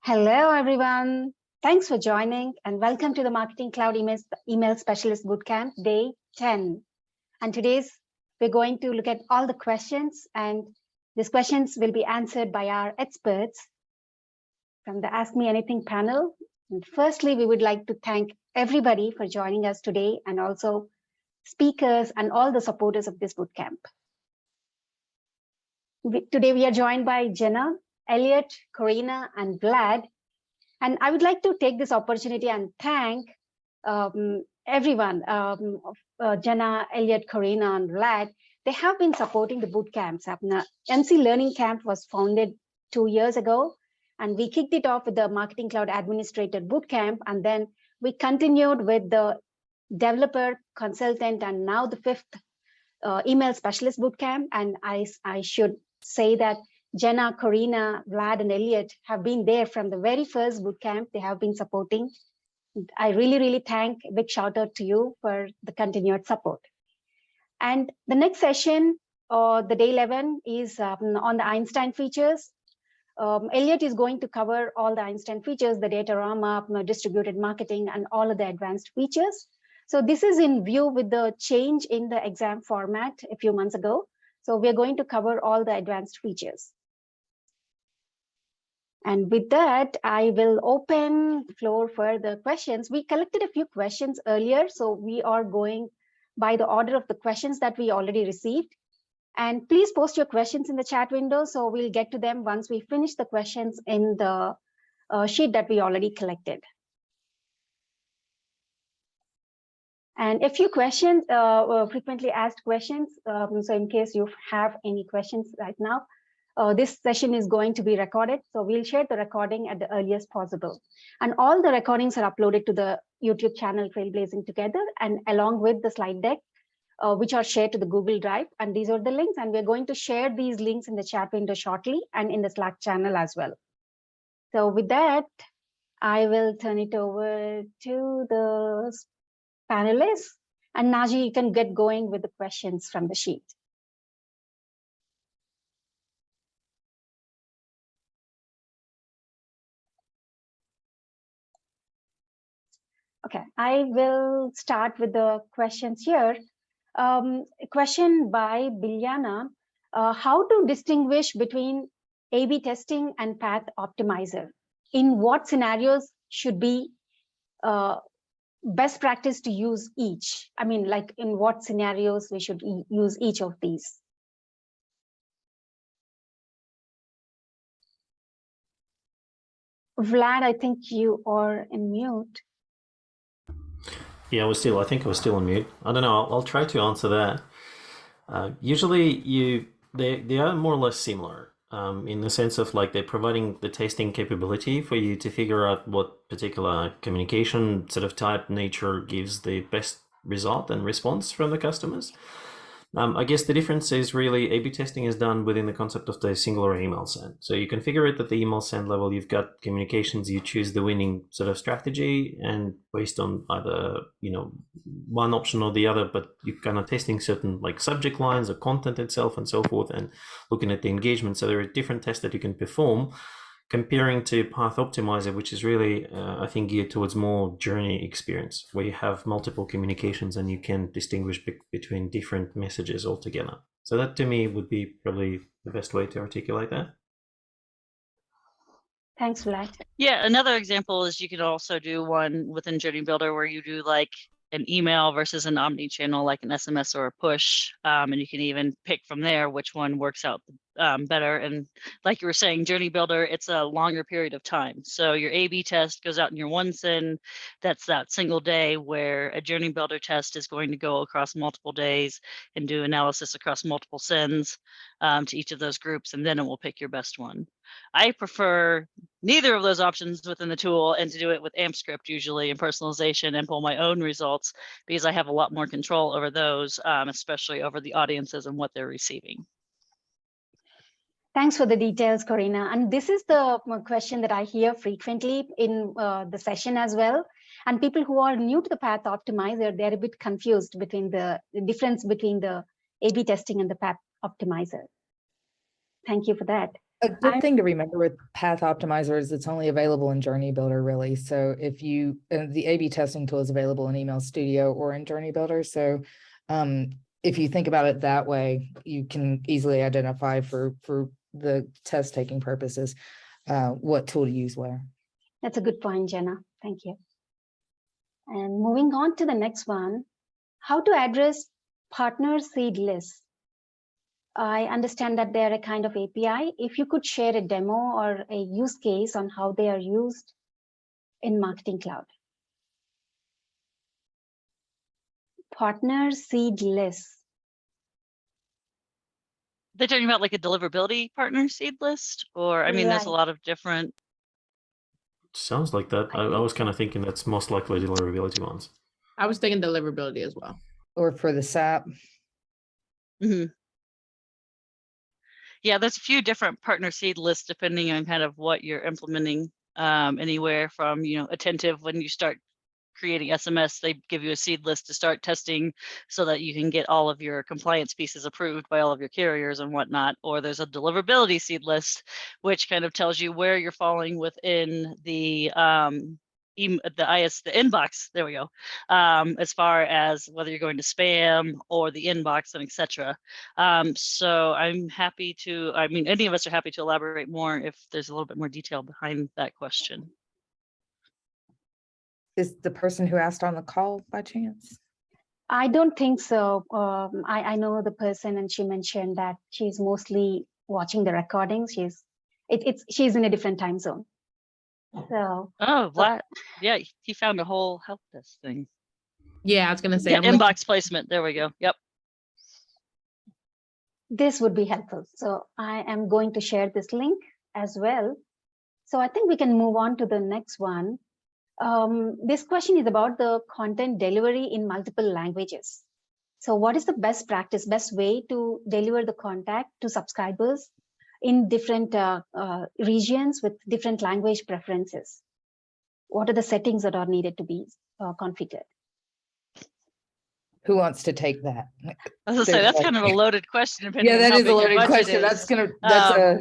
Hello, everyone. Thanks for joining and welcome to the Marketing Cloud Email Specialist Bootcamp, Day 10. And today's, we're going to look at all the questions, and these questions will be answered by our experts from the Ask Me Anything panel. And firstly, we would like to thank everybody for joining us today, and also speakers and all the supporters of this bootcamp. Today, we are joined by Jenna, Elliot, Corina, and Vlad. And I would like to take this opportunity and thank everyone, Jenna, Elliot, Corina, and Vlad. They have been supporting the bootcamps. MC Learning Camp was founded 2 years ago, and we kicked it off with the Marketing Cloud Administrator Bootcamp, and then we continued with the Developer, Consultant, and now the 5th Email Specialist Bootcamp. And I should say that Jenna, Corina, Vlad, and Elliot have been there from the very first bootcamp. They have been supporting. I really thank a big shout out to you for the continued support. And the next session, the day 11, is on the Einstein features. Elliot is going to cover all the Einstein features, the Datorama, distributed marketing, and all of the advanced features. So this is in view with the change in the exam format a few months ago. So we're going to cover all the advanced features. And with that, I will open the floor for the questions. We collected a few questions earlier, so we are going by the order of the questions that we already received. And please post your questions in the chat window, so we'll get to them once we finish the questions in the sheet that we already collected. And a few questions, frequently asked questions. So in case you have any questions right now, this session is going to be recorded, so we'll share the recording at the earliest possible. And all the recordings are uploaded to the YouTube channel Trailblazing Together, and along with the slide deck, which are shared to the Google Drive. And these are the links, and we're going to share these links in the chat window shortly and in the Slack channel as well. So with that, I will turn it over to the panelists. And Naji, you can get going with the questions from the sheet. Okay, I will start with the questions here. A question by Bilyana. How to distinguish between A/B testing and path optimizer? In what scenarios should be best practice to use each? I mean, like in what scenarios we should use each of these? Vlad, I think you are in mute. Yeah, I think I was still on mute. I don't know. I'll try to answer that. Usually, they are more or less similar in the sense of like they're providing the testing capability for you to figure out what particular communication sort of type nature gives the best result and response from the customers. I guess the difference is really A/B testing is done within the concept of the singular email send. So you configure it at the email send level. You've got communications. You choose the winning sort of strategy, and based on either one option or the other, but you're kind of testing certain like subject lines or content itself and so forth, and looking at the engagement. So there are different tests that you can perform, comparing to Path Optimizer, which is really, I think, geared towards more journey experience, where you have multiple communications and you can distinguish between different messages altogether. So that to me would be probably the best way to articulate that. Thanks, Vlad. Yeah, another example is you could also do one within Journey Builder where you do like an email versus an omni-channel, like an SMS or a push, and you can even pick from there which one works out better. And like you were saying, Journey Builder, it's a longer period of time. So your A/B test goes out in your one send. That's that single day, where a Journey Builder test is going to go across multiple days and do analysis across multiple sends to each of those groups, and then it will pick your best one. I prefer neither of those options within the tool, and to do it with AMP script usually in personalization and pull my own results, because I have a lot more control over those, especially over the audiences and what they're receiving. Thanks for the details, Corina. And this is the question that I hear frequently in the session as well. And people who are new to the Path Optimizer, they're a bit confused between the difference between the A/B testing and the Path Optimizer. Thank you for that. A good thing to remember with Path Optimizer is it's only available in Journey Builder, really. So if you, the A/B testing tool is available in Email Studio or in Journey Builder. So if you think about it that way, you can easily identify for the test taking purposes what tool to use where. That's a good point, Jenna. Thank you. And moving on to the next one, how to address partner seed lists. I understand that they're a kind of API. If you could share a demo or a use case on how they are used in Marketing Cloud. Partner seed lists. They're talking about like a deliverability partner seed list, or I mean, there's a lot of different. Sounds like that. I was kind of thinking that's most likely deliverability ones. I was thinking deliverability as well. Or for the SAP. Mm-hmm. Yeah, there's a few different partner seed lists depending on kind of what you're implementing. Anywhere from, Attentive, when you start creating SMS, they give you a seed list to start testing so that you can get all of your compliance pieces approved by all of your carriers and whatnot. Or there's a deliverability seed list, which kind of tells you where you're falling within the inbox, there we go, as far as whether you're going to spam or the inbox and etc. So I'm happy to, any of us are happy to elaborate more if there's a little bit more detail behind that question. Is the person who asked on the call by chance? I don't think so. I know the person, and she mentioned that she's mostly watching the recordings. She's in a different time zone. So. Oh, what? Yeah, he found a whole help desk thing. Yeah, I was gonna say inbox placement. There we go. Yep. This would be helpful. So I am going to share this link as well. So I think we can move on to the next one. This question is about the content delivery in multiple languages. So what is the best practice, best way to deliver the content to subscribers in different regions with different language preferences? What are the settings that are needed to be configured? Who wants to take that? I was gonna say, that's kind of a loaded question. Yeah, that is a loaded question. That's a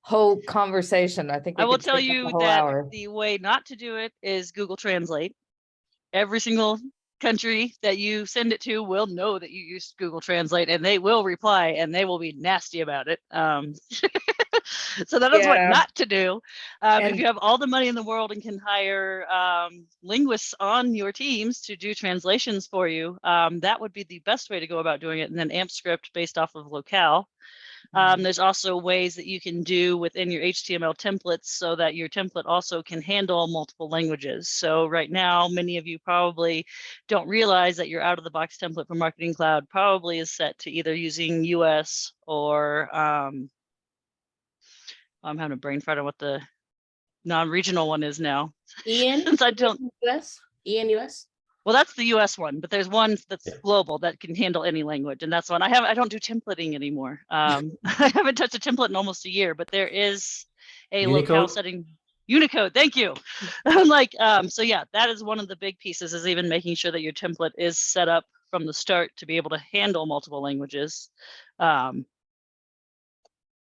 whole conversation. I think I will tell you that the way not to do it is Google Translate. Every single country that you send it to will know that you used Google Translate, and they will reply, and they will be nasty about it. So that is what not to do. If you have all the money in the world and can hire linguists on your teams to do translations for you, that would be the best way to go about doing it. And then AMP script based off of locale. There's also ways that you can do within your HTML templates so that your template also can handle multiple languages. So right now, many of you probably don't realize that your out-of-the-box template for Marketing Cloud probably is set to either using US or I'm having a brain fart on what the non-regional one is now. EN? Since I don't US? EN US? Well, that's the US one, but there's one that's global that can handle any language, and that's one I don't do templating anymore. I haven't touched a template in almost a year, but there is a locale setting. Unicode, thank you. So yeah, that is one of the big pieces, is even making sure that your template is set up from the start to be able to handle multiple languages.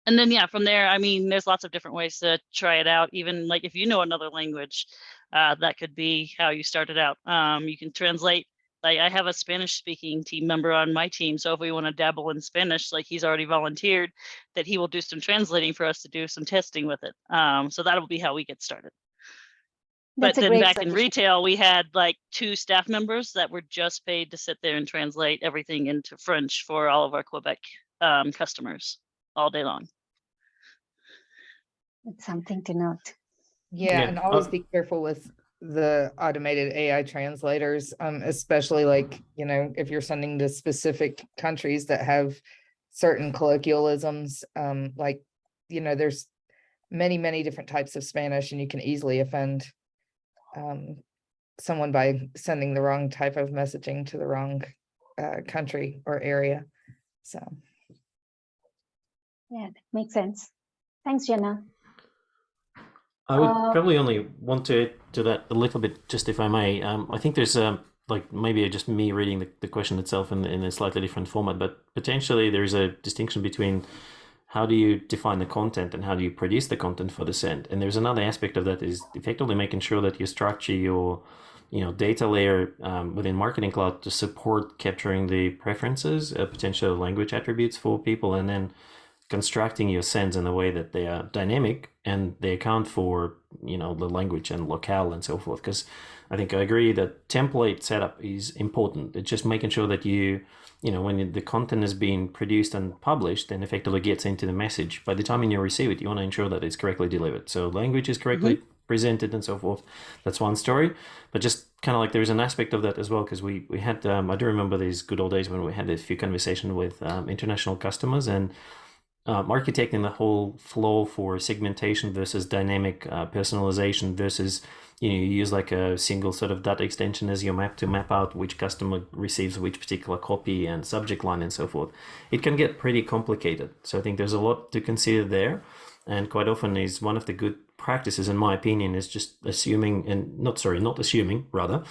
And then, yeah, from there, there's lots of different ways to try it out. Even like if you know another language, that could be how you start it out. You can translate. Like I have a Spanish speaking team member on my team. So if we want to dabble in Spanish, like he's already volunteered that he will do some translating for us to do some testing with it. So that'll be how we get started. But then back in retail, we had like 2 staff members that were just paid to sit there and translate everything into French for all of our Quebec customers all day long. It's something to note. Yeah, and always be careful with the automated AI translators, especially if you're sending to specific countries that have certain colloquialisms, there's many different types of Spanish, and you can easily offend someone by sending the wrong type of messaging to the wrong country or area. So yeah, that makes sense. Thanks, Jenna. I would probably only want to add to that a little bit, just if I may. I think there's maybe just me reading the question itself in a slightly different format, but potentially there's a distinction between how do you define the content and how do you produce the content for the send? And there's another aspect of that is effectively making sure that you structure your data layer within Marketing Cloud to support capturing the preferences, potential language attributes for people, and then constructing your sends in a way that they are dynamic and they account for the language and locale and so forth. Because I think I agree that template setup is important. It's just making sure that when the content is being produced and published and effectively gets into the message, by the time you receive it, you want to ensure that it's correctly delivered. So language is correctly presented and so forth. That's one story. But just kind of like there's an aspect of that as well, because we had, I do remember these good old days when we had a few conversations with international customers and architecting the whole flow for segmentation versus dynamic personalization versus you use like a single sort of data extension as your map to map out which customer receives which particular copy and subject line and so forth. It can get pretty complicated. So I think there's a lot to consider there. And quite often is one of the good practices, in my opinion, is just assuming and not assuming, rather,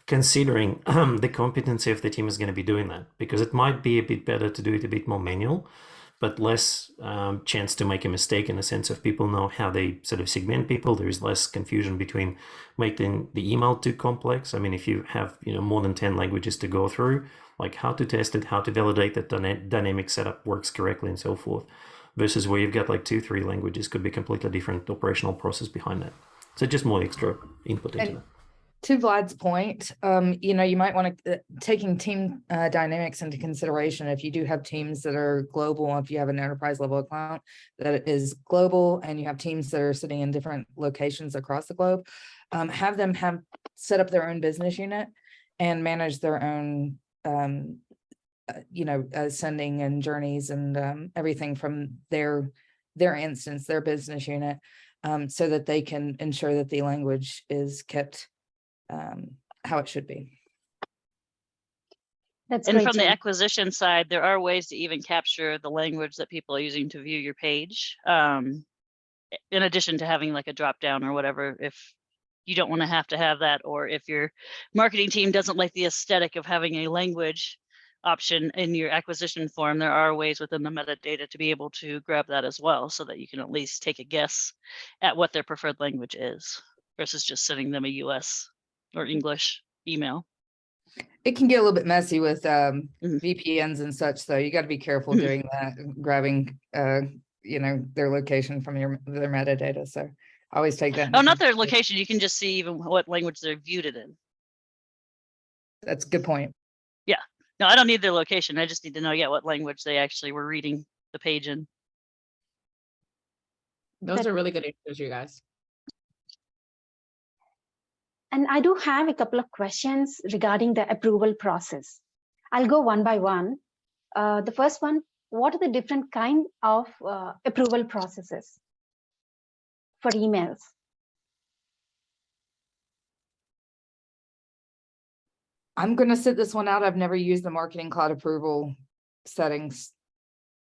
considering the competency of the team is going to be doing that, because it might be a bit better to do it a bit more manual, but less chance to make a mistake in the sense of people know how they sort of segment people. There is less confusion between making the email too complex. I mean, if you have more than 10 languages to go through, like how to test it, how to validate that dynamic setup works correctly and so forth, versus where you've got like 2-3 languages, could be completely different operational process behind that. So just more extra input into that. To Vlad's point, you might want to taking team dynamics into consideration. If you do have teams that are global, if you have an enterprise level account that is global, and you have teams that are sitting in different locations across the globe, have them set up their own business unit and manage their own, sending and journeys and everything from their instance, their business unit, so that they can ensure that the language is kept how it should be. That's And great, from the Jen. acquisition side, there are ways to even capture the language that people are using to view your page. In addition to having like a drop down or whatever, if you don't want to have that, or if your marketing team doesn't like the aesthetic of having a language option in your acquisition form, there are ways within the metadata to be able to grab that as well, so that you can at least take a guess at what their preferred language is versus just sending them a US or English email. It can get a little bit messy with VPNs and such, though. You got to be careful doing that, grabbing their location from their metadata. So always take that. Oh, not their location. You can just see even what language they're viewed it in. That's a good point. Yeah. No, I don't need their location. I just need to know what language they actually were reading the page in. Those are really good answers, you guys. And I do have a couple of questions regarding the approval process. I'll go one by one. The first one, what are the different kind of approval processes for emails? I'm going to sit this one out. I've never used the Marketing Cloud approval settings.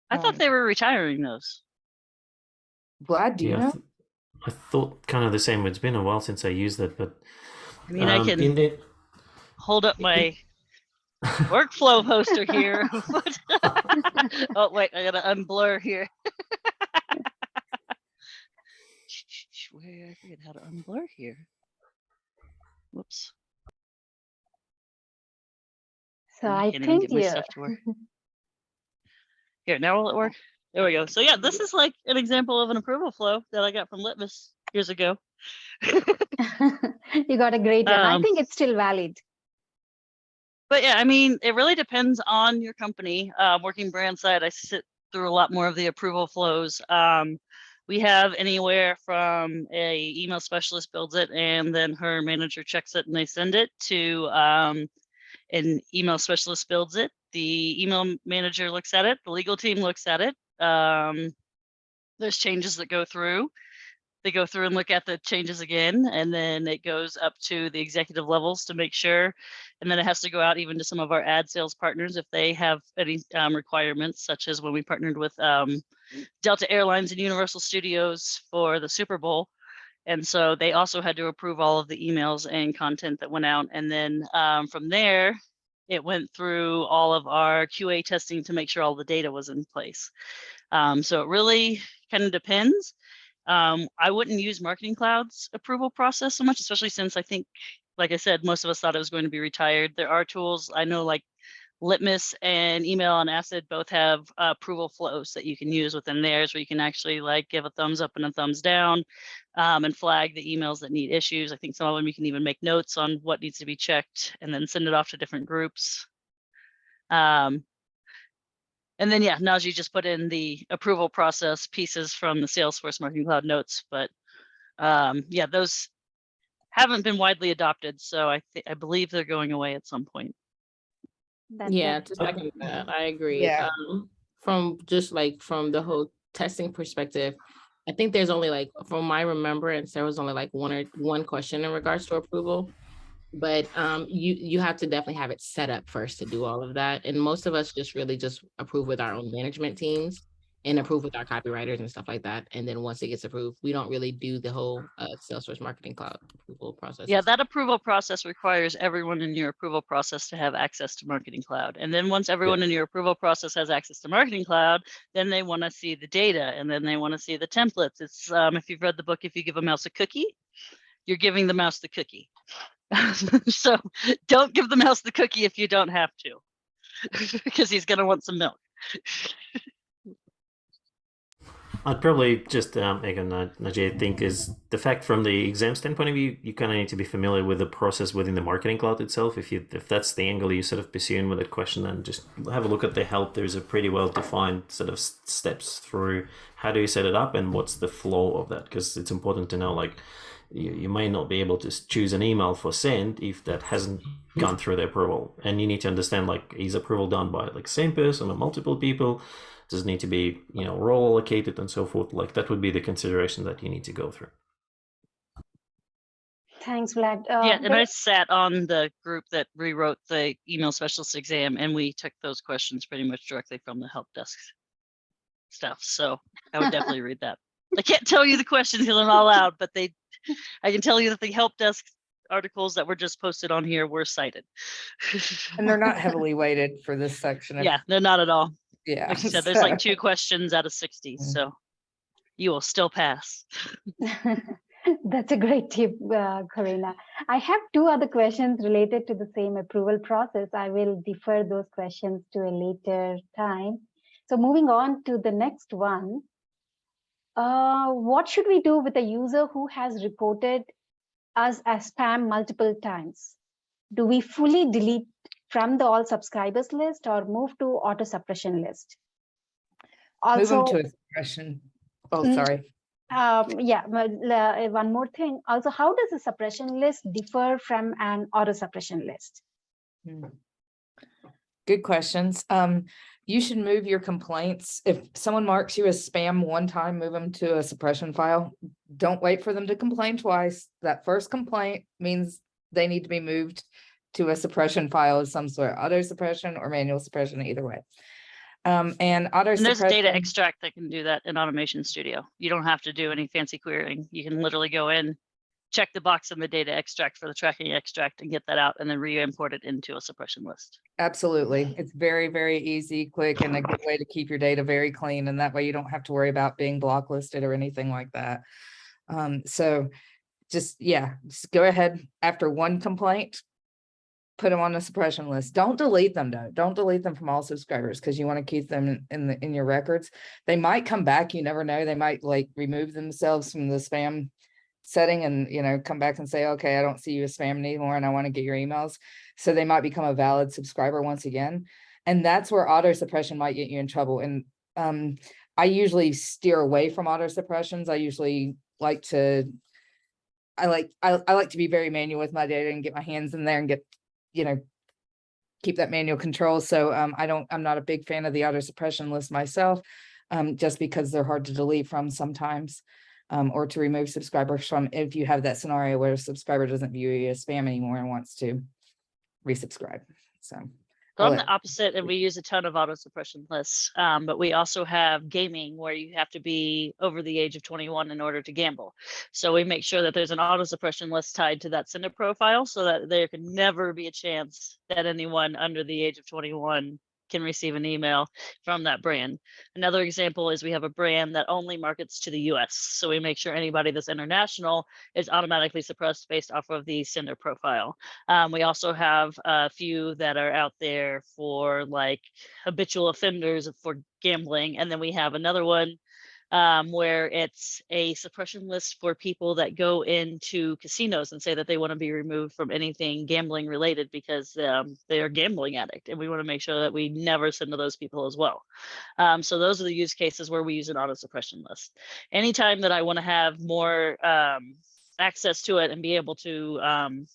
I thought they were retiring those. Vlad, do you know? I thought kind of the same. It's been a while since I used it, but I mean, I can hold up my workflow poster here. Oh, wait, I got to unblur here. I forget how to unblur here. Whoops. So I think Here, now will it work? There we go. So yeah, this is like an example of an approval flow that I got from Litmus years ago. You got a great one. I think it's still valid. But yeah, I mean, it really depends on your company. Working brand side, I sit through a lot more of the approval flows. We have anywhere from a email specialist builds it and then her manager checks it and they send it, to an email specialist builds it. The email manager looks at it. The legal team looks at it. There's changes that go through. They go through and look at the changes again, and then it goes up to the executive levels to make sure. And then it has to go out even to some of our ad sales partners if they have any requirements, such as when we partnered with Delta Airlines and Universal Studios for the Super Bowl. And so they also had to approve all of the emails and content that went out. And then from there, It went through all of our QA testing to make sure all the data was in place. So it really kind of depends. I wouldn't use Marketing Cloud's approval process so much, especially since I think, like I said, most of us thought it was going to be retired. There are tools I know, like Litmus and Email and Acid both have approval flows that you can use within theirs, where you can actually like give a thumbs up and a thumbs down, and flag the emails that need issues. I think some of them you can even make notes on what needs to be checked and then send it off to different groups. And then, yeah, Najee just put in the approval process pieces from the Salesforce Marketing Cloud notes, but yeah, those haven't been widely adopted. So I believe they're going away at some point. Yeah, to second that, I agree. Yeah. From just like from the whole testing perspective, I think there's only like, from my remembrance, there was only like one question in regards to approval. But you have to definitely have it set up first to do all of that. And most of us just really just approve with our own management teams and approve with our copywriters and stuff like that. And then once it gets approved, we don't really do the whole Salesforce Marketing Cloud approval process. Yeah, that approval process requires everyone in your approval process to have access to Marketing Cloud. And then once everyone in your approval process has access to Marketing Cloud, then they want to see the data, and then they want to see the templates. It's if you've read the book, If You Give a Mouse a Cookie, you're giving the mouse the cookie. So don't give the mouse the cookie if you don't have to, because he's going to want some milk. I'd probably just echo Najee, I think is the fact from the exam standpoint of view, you kind of need to be familiar with the process within the Marketing Cloud itself. If that's the angle you sort of pursuing with that question, then just have a look at the help. There's a pretty well defined sort of steps through how do you set it up and what's the flow of that, because it's important to know, like, you may not be able to choose an email for send if that hasn't gone through the approval, and you need to understand, like, is approval done by like same person or multiple people? Does it need to be, role allocated and so forth? Like, that would be the consideration that you need to go through. Thanks, Vlad. Yeah, and I sat on the group that rewrote the email specialist exam, and we took those questions pretty much directly from the help desk stuff. So I would definitely read that. I can't tell you the questions because I'm not allowed, but I can tell you that the help desk articles that were just posted on here were cited. And they're not heavily weighted for this section. Yeah, they're not at all. Yeah. Like you said, there's like 2 questions out of 60, so you will still pass. That's a great tip, Karina. I have 2 other questions related to the same approval process. I will defer those questions to a later time. So moving on to the next one. What should we do with a user who has reported us as spam multiple times? Do we fully delete from the all subscribers list or move to auto suppression list? Also, move them to a suppression. Oh, sorry. Yeah, one more thing. Also, how does a suppression list differ from an auto suppression list? Good questions. You should move your complaints. If someone marks you as spam one time, move them to a suppression file. Don't wait for them to complain twice. That first complaint means they need to be moved to a suppression file of some sort, auto suppression or manual suppression, either way. And there's a data extract that can do that in Automation Studio. You don't have to do any fancy querying. You can literally go in, check the box in the data extract for the tracking extract and get that out and then re-import it into a suppression list. Absolutely. It's very, very easy, quick, and a good way to keep your data very clean. And that way you don't have to worry about being blocklisted or anything like that. So just go ahead after one complaint, put them on the suppression list. Don't delete them though. Don't delete them from all subscribers because you want to keep them in your records. They might come back. You never know. They might like remove themselves from the spam setting and come back and say, okay, I don't see you as spam anymore and I want to get your emails. So they might become a valid subscriber once again. And that's where auto suppression might get you in trouble. And I usually steer away from auto suppressions. I usually like to be very manual with my data and get my hands in there and get keep that manual control. So I'm not a big fan of the auto suppression list myself, just because they're hard to delete from sometimes, or to remove subscribers from if you have that scenario where a subscriber doesn't view you as spam anymore and wants to resubscribe. So So I'm I'll the opposite, and we use a ton of auto suppression lists. But we also have gaming, where you have to be over the age of 21 in order to gamble. So we make sure that there's an auto suppression list tied to that sender profile, so that there can never be a chance that anyone under the age of 21 can receive an email from that brand. Another example is we have a brand that only markets to the US. So we make sure anybody that's international is automatically suppressed based off of the sender profile. We also have a few that are out there for like habitual offenders for gambling. And then we have another one where it's a suppression list for people that go into casinos and say that they want to be removed from anything gambling related because they are gambling addict. And we want to make sure that we never send to those people as well. So those are the use cases where we use an auto suppression list. Anytime that I want to have more access to it and be able to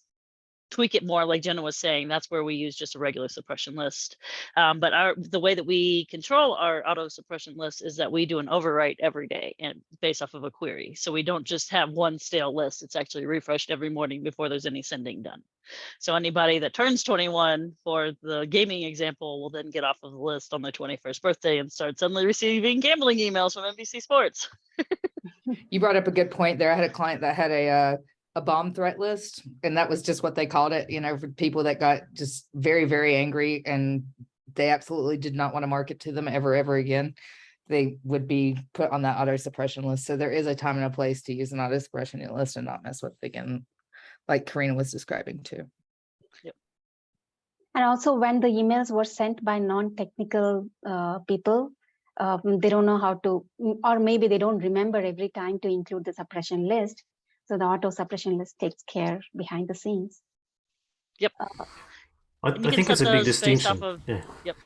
tweak it more, like Jenna was saying, that's where we use just a regular suppression list. But the way that we control our auto suppression list is that we do an overwrite every day and based off of a query. So we don't just have one stale list. It's actually refreshed every morning before there's any sending done. So anybody that turns 21 for the gaming example will then get off of the list on their 21st birthday and start suddenly receiving gambling emails from NBC Sports. You brought up a good point there. I had a client that had a bomb threat list, and that was just what they called it, you know, for people that got just very, very angry and they absolutely did not want to market to them ever again. They would be put on that auto suppression list. So there is a time and a place to use an auto suppression list and not mess with it again, like Karina was describing too. And also when the emails were sent by non-technical people, they don't know how to, or maybe they don't remember every time to include the suppression list. So the auto suppression list takes care behind the scenes. Yep. I think it's a big distinction. Yep.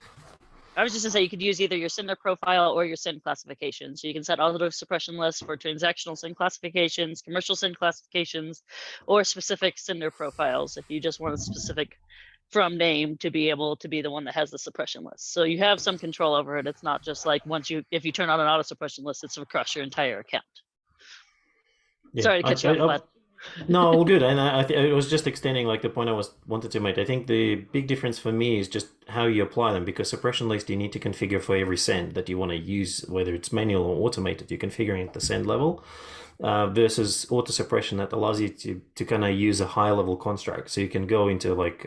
I was just gonna say you could use either your sender profile or your send classification. So you can set auto suppression lists for transactional send classifications, commercial send classifications, or specific sender profiles if you just want a specific from name to be able to be the one that has the suppression list. So you have some control over it. It's not just like if you turn on an auto suppression list, it's across your entire account. Yeah, Sorry to cut you off, Vlad. No, all good. And I was just extending like the point I wanted to make. I think the big difference for me is just how you apply them, because suppression list you need to configure for every send that you want to use, whether it's manual or automated. You're configuring at the send level. Versus auto suppression that allows you to kind of use a high level construct. So you can go into like,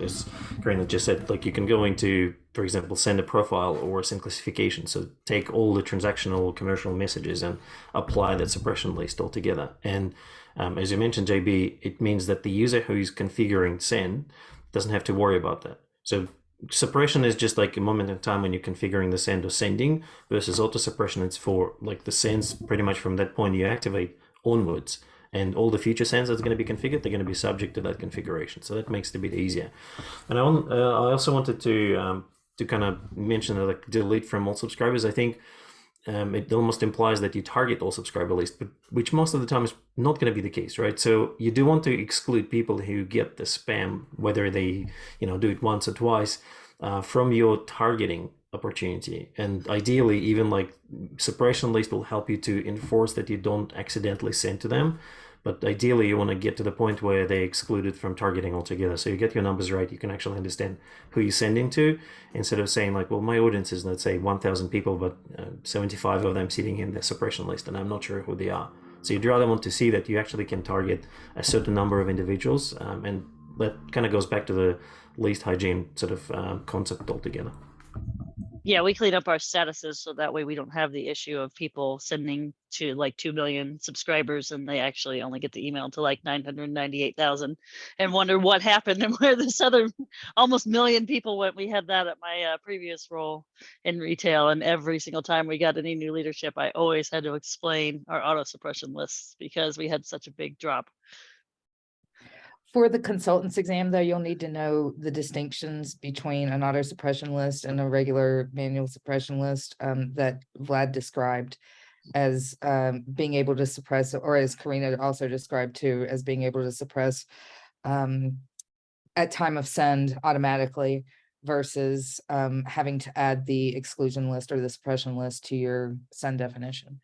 as Karina just said, like you can go into, for example, send a profile or send classification. So take all the transactional commercial messages and apply that suppression list altogether. And as you mentioned, JB, it means that the user who's configuring send doesn't have to worry about that. So suppression is just like a moment in time when you're configuring the send or sending, versus auto suppression, it's for like the sends pretty much from that point you activate onwards, and all the future sends that's going to be configured, they're going to be subject to that configuration. So that makes it a bit easier. And I also wanted to kind of mention that like delete from all subscribers. I think it almost implies that you target all subscriber lists, but which most of the time is not going to be the case, right? So you do want to exclude people who get the spam, whether they do it once or twice, from your targeting opportunity. And ideally, even like suppression list will help you to enforce that you don't accidentally send to them. But ideally, you want to get to the point where they're excluded from targeting altogether. So you get your numbers right. You can actually understand who you're sending to, instead of saying like, well, my audience is, let's say, 1,000 people, but 75 of them sitting in the suppression list, and I'm not sure who they are. So you'd rather want to see that you actually can target a certain number of individuals. And that kind of goes back to the least hygiene sort of concept altogether. Yeah, we clean up our statuses so that way we don't have the issue of people sending to like 2 million subscribers and they actually only get the email to like 998,000 and wonder what happened and where this other almost million people went. We had that at my previous role in retail, and every single time we got any new leadership, I always had to explain our auto suppression lists because we had such a big drop. For the consultant's exam, though, you'll need to know the distinctions between an auto suppression list and a regular manual suppression list that Vlad described as being able to suppress, or as Karina also described too, as being able to suppress at time of send automatically, versus having to add the exclusion list or the suppression list to your send definition.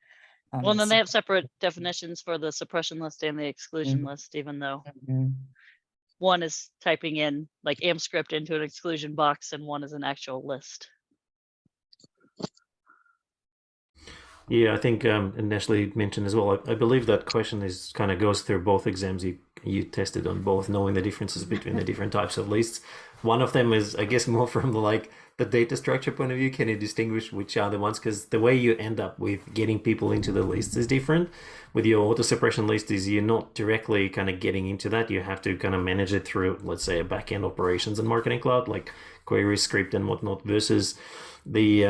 Well, then they have separate definitions for the suppression list and the exclusion list, even though. one is typing in like AMScript into an exclusion box and one is an actual list. Yeah, I think and Ashley mentioned as well. I believe that question is kind of goes through both exams. You tested on both, knowing the differences between the different types of lists. One of them is, I guess, more from the data structure point of view. Can you distinguish which are the ones? Because the way you end up with getting people into the lists is different. With your auto suppression list, is you're not directly kind of getting into that. You have to kind of manage it through, let's say, a backend operations and marketing cloud like query script and whatnot, versus the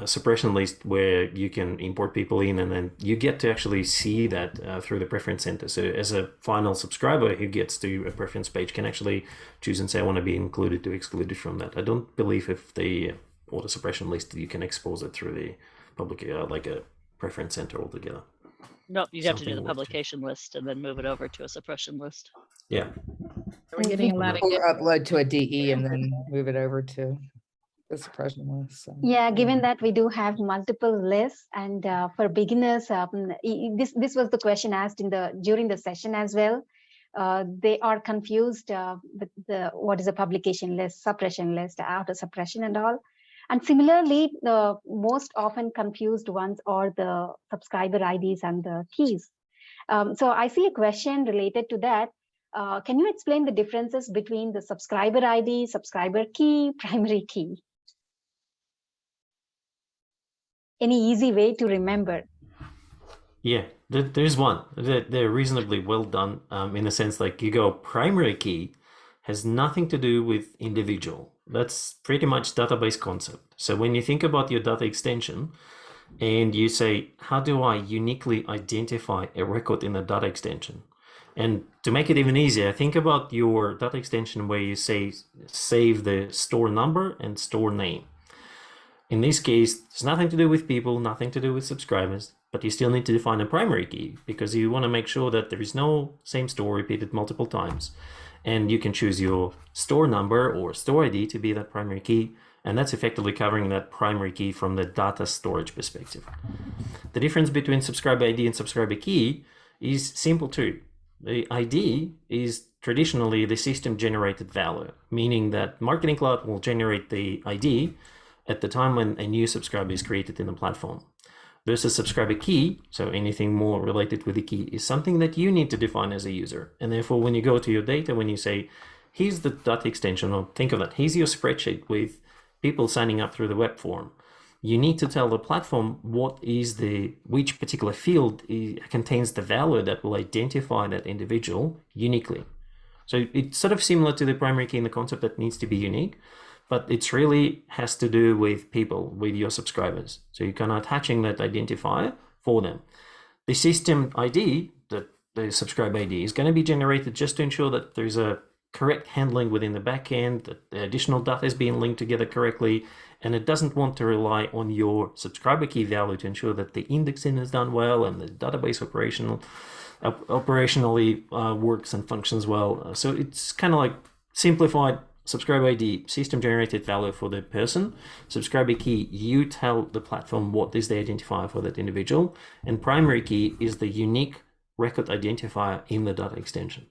suppression list where you can import people in and then you get to actually see that through the preference center. So as a final subscriber who gets to a preference page can actually choose and say I want to be included to excluded from that. I don't believe if the auto suppression list you can expose it through the public like a preference center altogether. Nope, you'd have to do Something the worth publication list and then move it over to a suppression list. Yeah. We're getting a lot of Or good. upload to a DE and then move it over to the suppression list. So. Yeah, given that we do have multiple lists, and for beginners, this was the question asked during the session as well. They are confused with what is a publication list, suppression list, auto suppression, and all. And similarly, the most often confused ones are the subscriber IDs and the keys. So I see a question related to that. Can you explain the differences between the subscriber ID, subscriber key, primary key? Any easy way to remember? Yeah, there's one. They're reasonably well done in the sense like you go primary key has nothing to do with individual. That's pretty much database concept. So when you think about your data extension and you say, how do I uniquely identify a record in a data extension? And to make it even easier, think about your data extension where you say save the store number and store name. In this case, it's nothing to do with people, nothing to do with subscribers, but you still need to define a primary key because you want to make sure that there is no same store repeated multiple times. And you can choose your store number or store ID to be that primary key. And that's effectively covering that primary key from the data storage perspective. The difference between subscriber ID and subscriber key is simple too. The ID is traditionally the system generated value, meaning that Marketing Cloud will generate the ID at the time when a new subscriber is created in the platform. Versus subscriber key, so anything more related with the key, is something that you need to define as a user. And therefore, when you go to your data, when you say, here's the data extension, or think of that, here's your spreadsheet with people signing up through the web form, you need to tell the platform which particular field contains the value that will identify that individual uniquely. So it's sort of similar to the primary key in the concept that needs to be unique, but it really has to do with people, with your subscribers. So you're kind of attaching that identifier for them. The system ID, the subscriber ID, is going to be generated just to ensure that there's a correct handling within the backend, that the additional data is being linked together correctly, and it doesn't want to rely on your subscriber key value to ensure that the indexing is done well and the database operationally works and functions well. So it's kind of like simplified. Subscriber ID, system generated value for the person. Subscriber key, you tell the platform what is the identifier for that individual. And primary key is the unique record identifier in the data extension.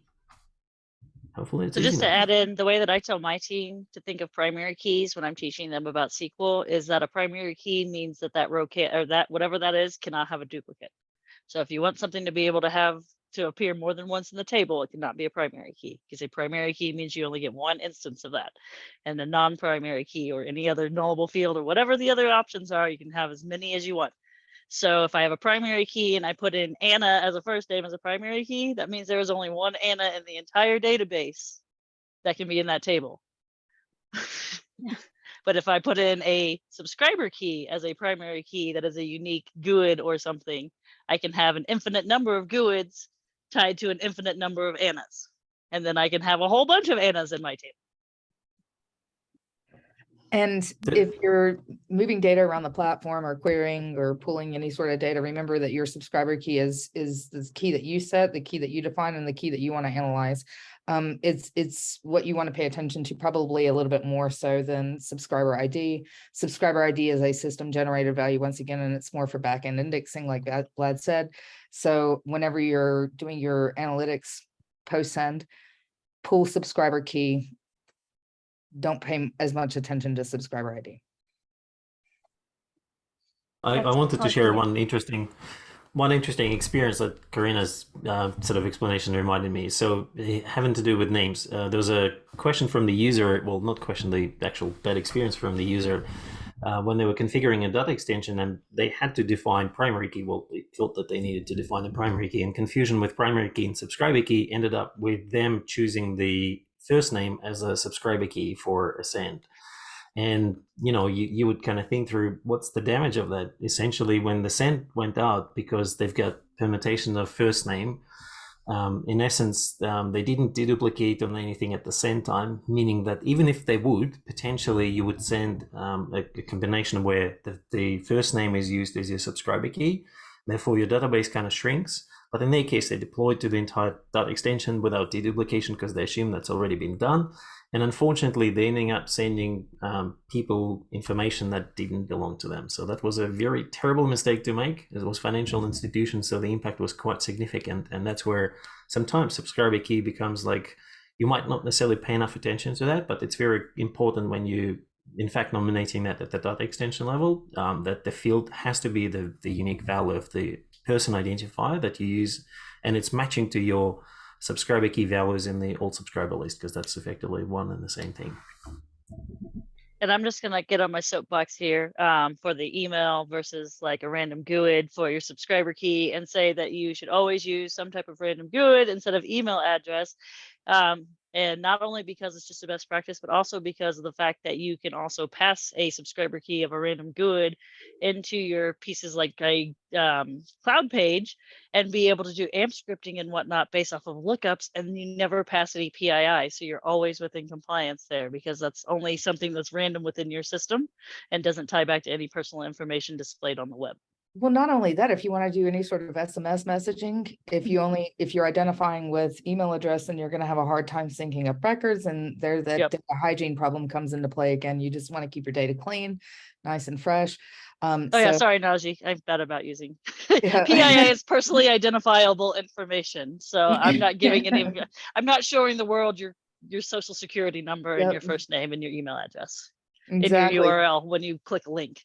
Hopefully it's so just easy to now. add in, the way that I tell my team to think of primary keys when I'm teaching them about SQL is that a primary key means that row or that whatever that is cannot have a duplicate. So if you want something to be able to appear more than once in the table, it cannot be a primary key, because a primary key means you only get one instance of that. And a non-primary key or any other nullable field or whatever the other options are, you can have as many as you want. So if I have a primary key and I put in Anna as a first name as a primary key, that means there is only one Anna in the entire database that can be in that table. But if I put in a subscriber key as a primary key that is a unique GUID or something, I can have an infinite number of GUIDs tied to an infinite number of Annas. And then I can have a whole bunch of Annas in my table. And if you're moving data around the platform or querying or pulling any sort of data, remember that your subscriber key is the key that you set, the key that you define, and the key that you want to analyze. It's what you want to pay attention to, probably a little bit more so than subscriber ID. Subscriber ID is a system generated value once again, and it's more for backend indexing, like Vlad said. So whenever you're doing your analytics post send, pull subscriber key. Don't pay as much attention to subscriber ID. I That's wanted to all share clear. one interesting experience that Karina's sort of explanation reminded me. So having to do with names, there was a question from the user. Well, not question, the actual bad experience from the user when they were configuring a data extension, and they had to define primary key. Well, they thought that they needed to define the primary key, and confusion with primary key and subscriber key ended up with them choosing the first name as a subscriber key for a send. And you would kind of think through what's the damage of that. Essentially, when the send went out, because they've got permutation of first name, in essence, they didn't deduplicate on anything at the same time, meaning that even if they would, potentially you would send a combination where the first name is used as your subscriber key, therefore your database kind of shrinks. But in their case, they deployed to the entire data extension without deduplication because they assume that's already been done. And unfortunately, they ending up sending people information that didn't belong to them. So that was a very terrible mistake to make. It was financial institutions, so the impact was quite significant. And that's where sometimes subscriber key becomes like, you might not necessarily pay enough attention to that, but it's very important when you, in fact, nominating that at the data extension level, that the field has to be the unique value of the person identifier that you use, and it's matching to your subscriber key values in the alt subscriber list, because that's effectively one and the same thing. And I'm just gonna get on my soapbox here for the email versus like a random GUID for your subscriber key, and say that you should always use some type of random GUID instead of email address. And not only because it's just the best practice, but also because of the fact that you can also pass a subscriber key of a random GUID into your pieces like a cloud page and be able to do AMP scripting and whatnot based off of lookups, and you never pass any PII. So you're always within compliance there, because that's only something that's random within your system and doesn't tie back to any personal information displayed on the web. Well, not only that, if you want to do any sort of SMS messaging, if you're identifying with email address, then you're going to have a hard time syncing up records, and there that Yep. data hygiene problem comes into play again. You just want to keep your data clean, nice and fresh. Yeah, sorry, Najee, I'm bad about using Yeah. PII is personally identifiable information. So I'm not giving any, I'm not showing the world your social security number and your first name and your email address Exactly. in your URL when you click a link.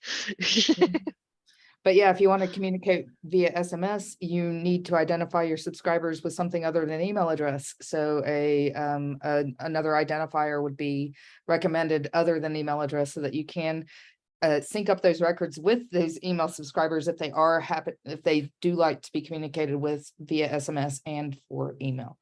But yeah, if you want to communicate via SMS, you need to identify your subscribers with something other than email address. So another identifier would be recommended other than email address, so that you can sync up those records with those email subscribers if they do like to be communicated with via SMS and for email.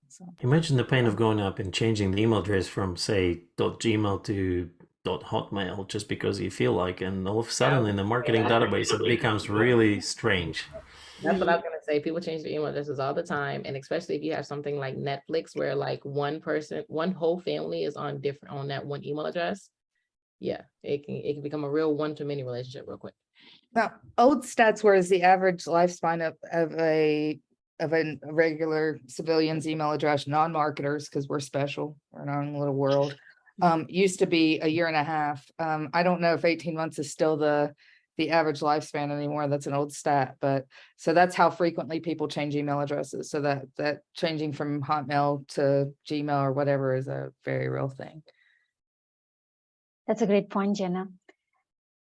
So. Imagine the pain of going up and changing the email address from, say, .gmail to .hotmail just because you feel like, and all of a sudden in the marketing database it becomes really strange. That's what I was gonna say. People change their email addresses all the time, and especially if you have something like Netflix, where like one whole family is on that one email address. Yeah, it can become a real one-to-many relationship real quick. Now, old stats, whereas the average lifespan of a regular civilian's email address, non-marketers, because we're special, we're in our own little world, used to be a year and a half. I don't know if 18 months is still the average lifespan anymore. That's an old stat, but so that's how frequently people change email addresses. So that changing from Hotmail to Gmail or whatever is a very real thing. That's a great point, Jenna.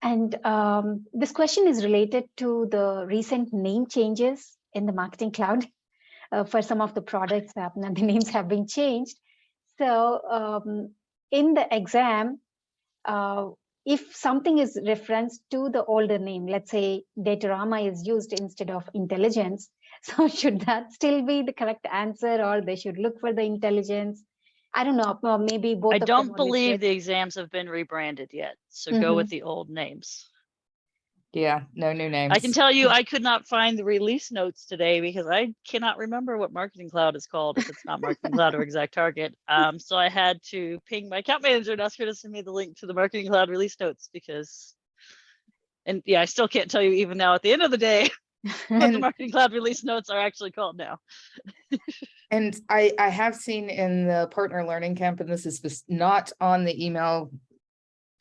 And this question is related to the recent name changes in the Marketing Cloud for some of the products. The names have been changed. So in the exam, if something is referenced to the older name, let's say Datarama is used instead of intelligence, so should that still be the correct answer, or they should look for the intelligence? I don't know, maybe both. I don't believe the exams have been rebranded yet, so go with the old names. Yeah, no new names. I can tell you, I could not find the release notes today because I cannot remember what Marketing Cloud is called if it's not Marketing Cloud or Exact Target. So I had to ping my account manager and ask her to send me the link to the Marketing Cloud release notes, because, and yeah, I still can't tell you even now at the end of the day what the Marketing Cloud release notes are actually called now. And I have seen in the partner learning camp, and this is not on the email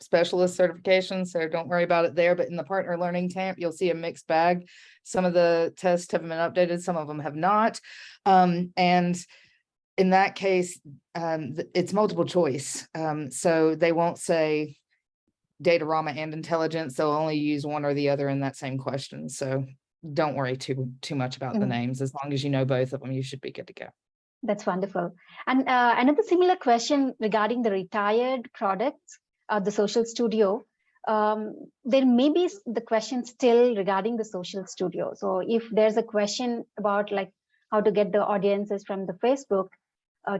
specialist certification, so don't worry about it there, but in the partner learning camp, you'll see a mixed bag. Some of the tests have been updated, some of them have not. And in that case, it's multiple choice. So they won't say Datarama and intelligence. They'll only use one or the other in that same question. So don't worry too much about the names. As long as you know both of them, you should be good to go. That's wonderful. And another similar question regarding the retired products, the Social Studio. There may be the question still regarding the Social Studio. So if there's a question about like how to get the audiences from the Facebook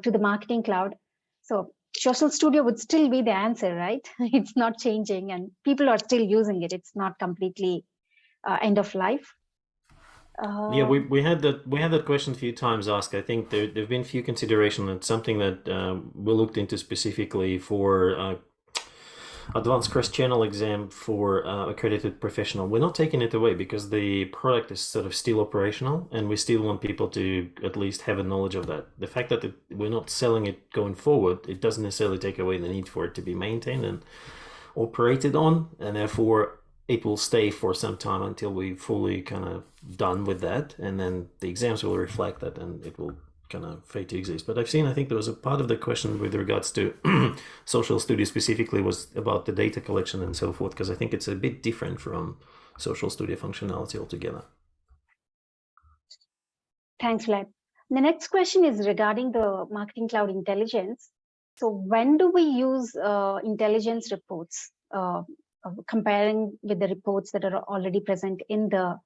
to the Marketing Cloud, so Social Studio would still be the answer, right? It's not changing and people are still using it. It's not completely end of life. Yeah, we had that question a few times asked. I think there've been a few considerations. It's something that we looked into specifically for advanced cross-channel exam for accredited professional. We're not taking it away because the product is sort of still operational, and we still want people to at least have a knowledge of that. The fact that we're not selling it going forward, it doesn't necessarily take away the need for it to be maintained and operated on, and therefore it will stay for some time until we fully kind of done with that, and then the exams will reflect that and it will kind of fade to exist. But I think there was a part of the question with regards to Social Studio specifically was about the data collection and so forth, because I think it's a bit different from Social Studio functionality altogether. Thanks, Vlad. The next question is regarding the Marketing Cloud Intelligence. So when do we use intelligence reports, comparing with the reports that are already present in the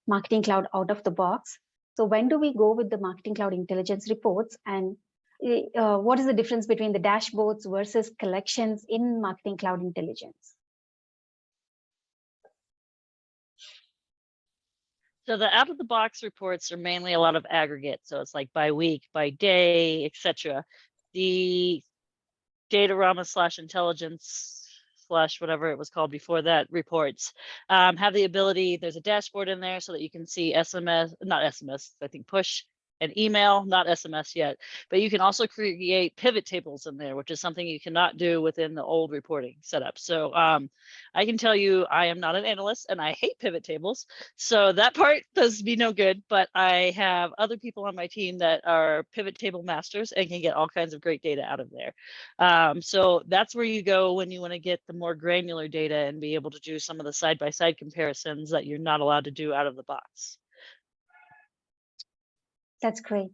Marketing Cloud out of the box? So when do we go with the Marketing Cloud Intelligence reports, and what is the difference between the dashboards versus collections in Marketing Cloud Intelligence? So the out of the box reports are mainly a lot of aggregate. So it's like by week, by day, etc. The Datarama / intelligence / whatever it was called before that reports have the ability, there's a dashboard in there so that you can see SMS, not SMS, I think push and email, not SMS yet, but you can also create pivot tables in there, which is something you cannot do within the old reporting setup. So I can tell you I am not an analyst and I hate pivot tables. So that part does me no good, but I have other people on my team that are pivot table masters and can get all kinds of great data out of there. So that's where you go when you want to get the more granular data and be able to do some of the side-by-side comparisons that you're not allowed to do out of the box. That's great.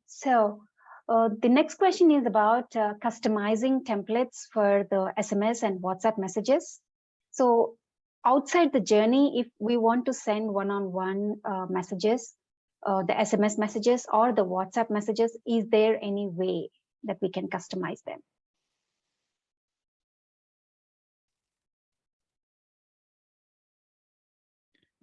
So the next question is about customizing templates for the SMS and WhatsApp messages. So outside the journey, if we want to send one-on-one messages, the SMS messages or the WhatsApp messages, is there any way that we can customize them?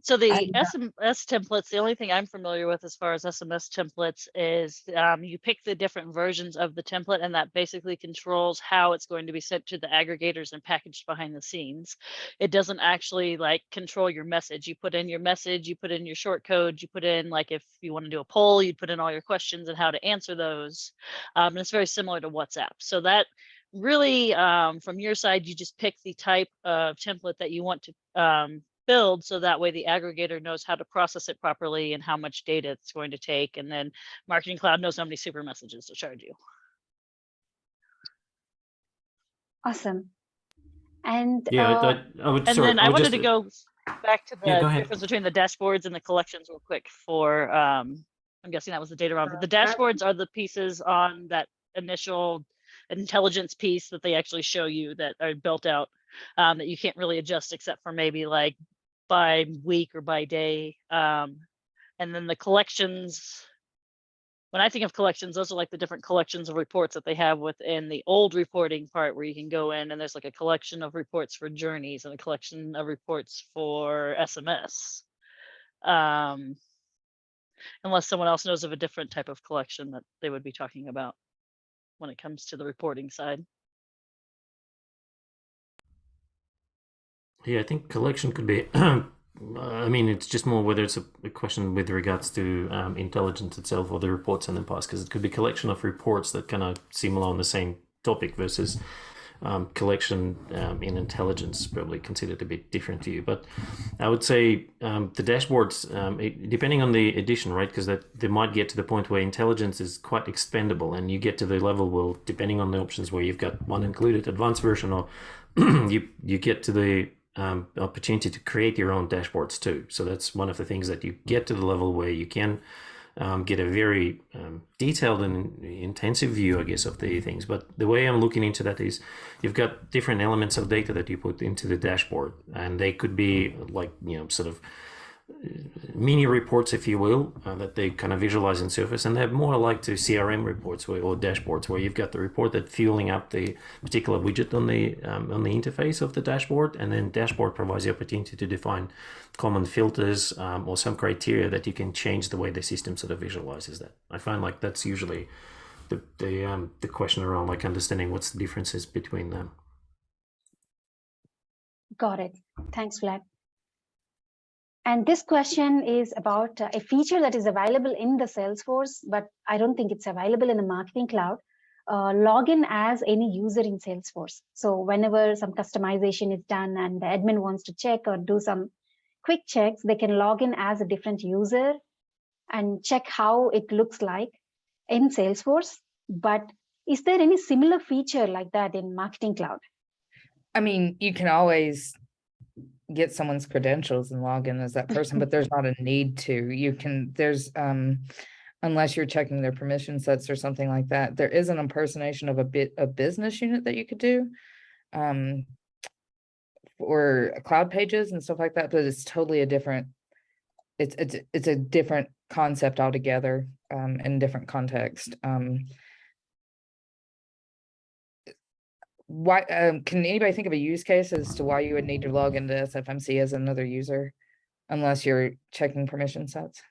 So the SMS templates, the only thing I'm familiar with as far as SMS templates is you pick the different versions of the template, and that basically controls how it's going to be sent to the aggregators and packaged behind the scenes. It doesn't actually like control your message. You put in your message, you put in your short code, you put in like if you want to do a poll, you'd put in all your questions and how to answer those. And it's very similar to WhatsApp. So that really from your side, you just pick the type of template that you want to build, so that way the aggregator knows how to process it properly and how much data it's going to take, and then Marketing Cloud knows how many super messages to charge you. Awesome. And yeah, I would. And sorry, then I wanted just, to go back to the Yeah, go ahead. difference between the dashboards and the collections real quick. For I'm guessing that was the data run, but the dashboards are the pieces on that initial intelligence piece that they actually show you that are built out that you can't really adjust except for maybe like by week or by day. And then the collections, when I think of collections, those are like the different collections of reports that they have within the old reporting part, where you can go in and there's like a collection of reports for journeys and a collection of reports for SMS. Unless someone else knows of a different type of collection that they would be talking about when it comes to the reporting side. Yeah, I think collection could be. I mean, it's just more whether it's a question with regards to intelligence itself or the reports in the past, because it could be collection of reports that kind of similar on the same topic versus collection in intelligence probably considered a bit different to you. But I would say the dashboards, depending on the edition, right? Because they might get to the point where intelligence is quite expendable, and you get to the level, well, depending on the options, where you've got one included advanced version, or you get to the opportunity to create your own dashboards too. So that's one of the things, that you get to the level where you can get a very detailed and intensive view, I guess, of the things. But the way I'm looking into that is, you've got different elements of data that you put into the dashboard, and they could be like, sort of mini reports, if you will, that they kind of visualize in Surface, and they're more like to CRM reports or dashboards, where you've got the report that fueling up the particular widget on the interface of the dashboard, and then dashboard provides the opportunity to define common filters or some criteria that you can change the way the system sort of visualizes that. I find like that's usually the question around like understanding what's the differences between them. Got it. Thanks, Vlad. And this question is about a feature that is available in the Salesforce, but I don't think it's available in the Marketing Cloud. Login as any user in Salesforce. So whenever some customization is done and the admin wants to check or do some quick checks, they can log in as a different user and check how it looks like in Salesforce. But is there any similar feature like that in Marketing Cloud? I mean, you can always get someone's credentials and log in as that person, but there's not a need to. You can, there's unless you're checking their permission sets or something like that, there is an impersonation of a business unit that you could do for cloud pages and stuff like that, but it's totally a different, it's a different concept altogether, in different context. Why can anybody think of a use case as to why you would need to log into SFMC as another user unless you're checking permission sets?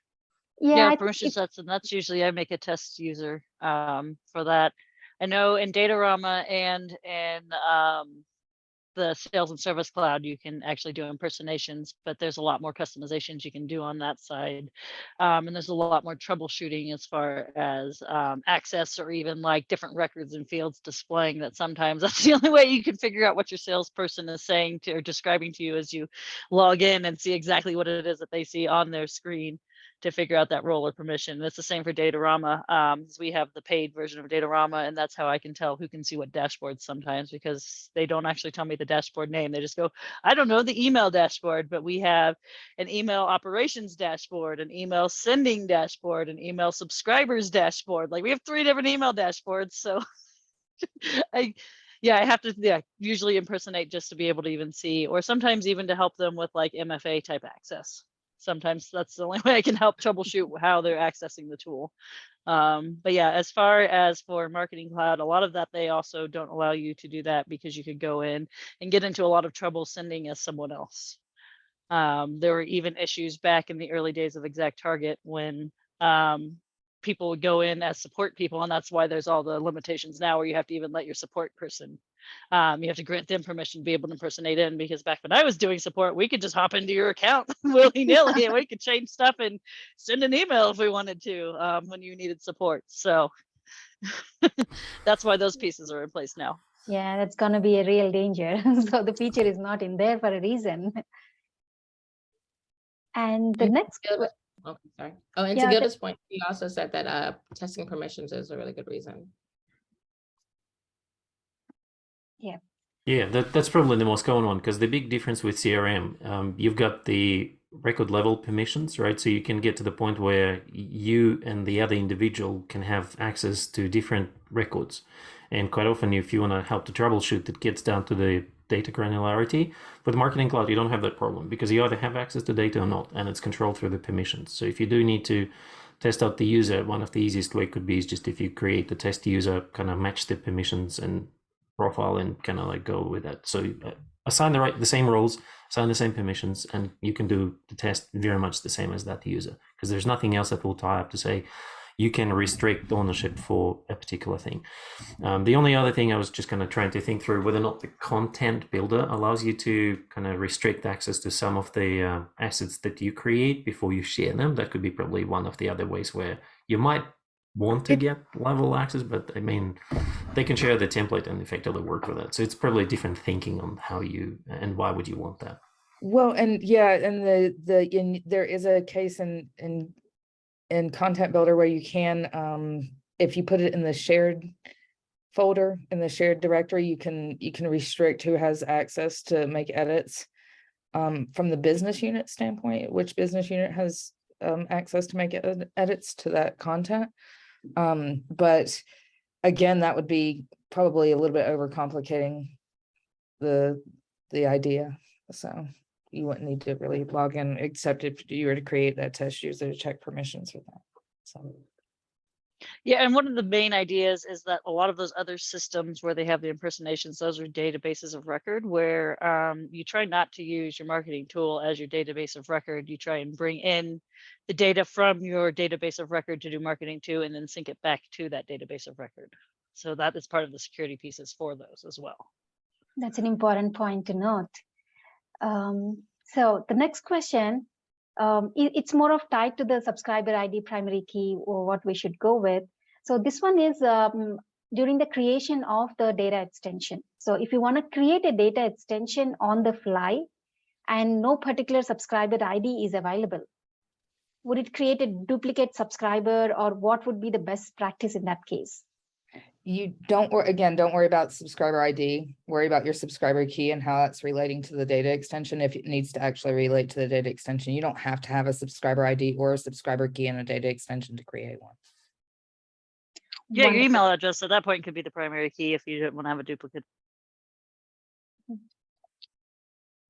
Yeah, permission sets, and that's usually I make a test user for that. I know in Datorama and the Sales and Service Cloud, you can actually do impersonations, but there's a lot more customizations you can do on that side. And there's a lot more troubleshooting as far as access, or even like different records and fields displaying, that sometimes that's the only way you can figure out what your salesperson is saying to or describing to you as you log in and see exactly what it is that they see on their screen to figure out that role or permission. And it's the same for Datorama. We have the paid version of Datorama, and that's how I can tell who can see what dashboards sometimes, because they don't actually tell me the dashboard name. They just go, I don't know, the email dashboard, but we have an email operations dashboard, an email sending dashboard, an email subscribers dashboard. Like, we have 3 different email dashboards. So I have to usually impersonate just to be able to even see, or sometimes even to help them with like MFA type access. Sometimes that's the only way I can help troubleshoot how they're accessing the tool. But yeah, as far as for Marketing Cloud, a lot of that, they also don't allow you to do that, because you could go in and get into a lot of trouble sending as someone else. There were even issues back in the early days of ExactTarget when people would go in as support people, and that's why there's all the limitations now where you have to even let your support person, you have to grant them permission to be able to impersonate in, because back when I was doing support, we could just hop into your account willy-nilly and we could change stuff and send an email if we wanted to when you needed support. So that's why those pieces are in place now. Yeah, that's going to be a real danger. So the feature is not in there for a reason. And the next... Oh, sorry. Oh, and to Gilda's point, he also said that testing permissions is a really good reason. Yeah, that's probably the most common one, because the big difference with CRM, you've got the record level permissions, right? So you can get to the point where you and the other individual can have access to different records. And quite often, if you want to help to troubleshoot, it gets down to the data granularity. With Marketing Cloud, you don't have that problem, because you either have access to data or not, and it's controlled through the permissions. So if you do need to test out the user, one of the easiest way could be is just if you create the test user, kind of match the permissions and profile and kind of like go with that. So assign the same roles, assign the same permissions, and you can do the test very much the same as that user, because there's nothing else that will tie up to say you can restrict ownership for a particular thing. The only other thing I was just kind of trying to think through, whether or not the content builder allows you to kind of restrict access to some of the assets that you create before you share them. That could be probably one of the other ways where you might want to get level access, but I mean, they can share the template and effectively work with it. So it's probably different thinking on how you and why would you want that. Well, and yeah, and there is a case in Content Builder where you can, if you put it in the shared folder in the shared directory, you can restrict who has access to make edits. From the business unit standpoint, which business unit has access to make edits to that content. But again, that would be probably a little bit overcomplicating the idea. So you wouldn't need to really log in, except if you were to create that test user to check permissions for that. So Yeah, and one of the main ideas is that a lot of those other systems where they have the impersonations, those are databases of record where you try not to use your marketing tool as your database of record. You try and bring in the data from your database of record to do marketing to, and then sync it back to that database of record. So that is part of the security pieces for those as well. That's an important point to note. So the next question, it's more of tied to the subscriber ID primary key or what we should go with. So this one is during the creation of the data extension. So if you want to create a data extension on the fly and no particular subscriber ID is available, would it create a duplicate subscriber, or what would be the best practice in that case? you don't worry about subscriber ID, worry about your subscriber key and how that's relating to the data extension. If it needs to actually relate to the data extension, you don't have to have a subscriber ID or a subscriber key and a data extension to create one. Yeah, your Wonderful. email address at that point could be the primary key if you didn't want to have a duplicate.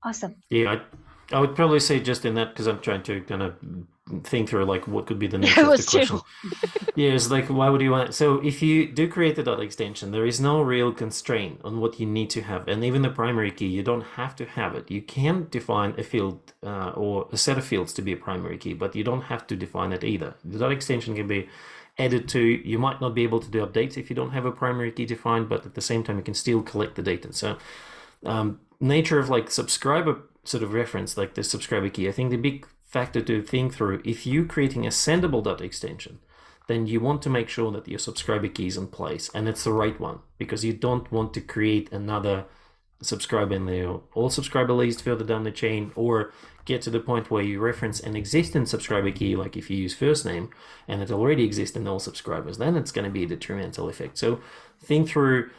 Awesome. Yeah, I would probably say just in that, because I'm trying to kind of think through like what could be the nature of the question. Yeah, it's like, why would you want it? So if you do create the dot extension, there is no real constraint on what you need to have. And even the primary key, you don't have to have it. You can define a field or a set of fields to be a primary key, but you don't have to define it either. The dot extension can be added to, you might not be able to do updates if you don't have a primary key defined, but at the same time, you can still collect the data. So nature of like subscriber sort of reference, like the subscriber key, I think the big factor to think through, if you're creating a sendable dot extension, then you want to make sure that your subscriber key is in place and it's the right one, because you don't want to create another subscriber in the all subscriber list further down the chain, or get to the point where you reference an existing subscriber key, like if you use first name and it already exists in all subscribers, then it's going to be a detrimental effect. So think through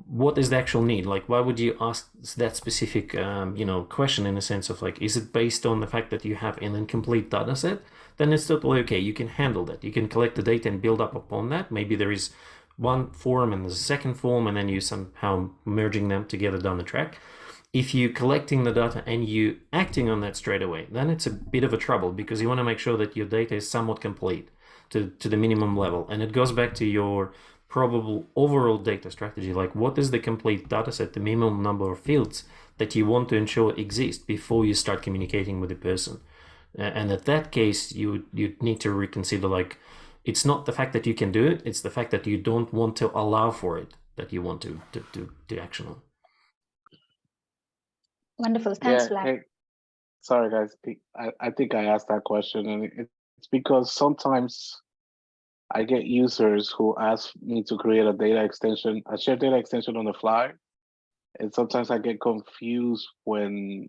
what is the actual need? Like, why would you ask that specific question, in the sense of like, is it based on the fact that you have an incomplete data set? Then it's totally okay. You can handle that. You can collect the data and build up upon that. Maybe there is one form and there's a second form, and then you somehow merging them together down the track. If you're collecting the data and you acting on that straight away, then it's a bit of a trouble, because you want to make sure that your data is somewhat complete to the minimum level. And it goes back to your probable overall data strategy, like what is the complete data set, the minimum number of fields that you want to ensure exist before you start communicating with the person. And at that case, you need to reconsider, like, it's not the fact that you can do it, it's the fact that you don't want to allow for it, that you want to action on. Wonderful. Thanks, Yeah, Vlad. hey, sorry guys, I think I asked that question, and it's because sometimes I get users who ask me to create a data extension, a shared data extension on the fly. And sometimes I get confused when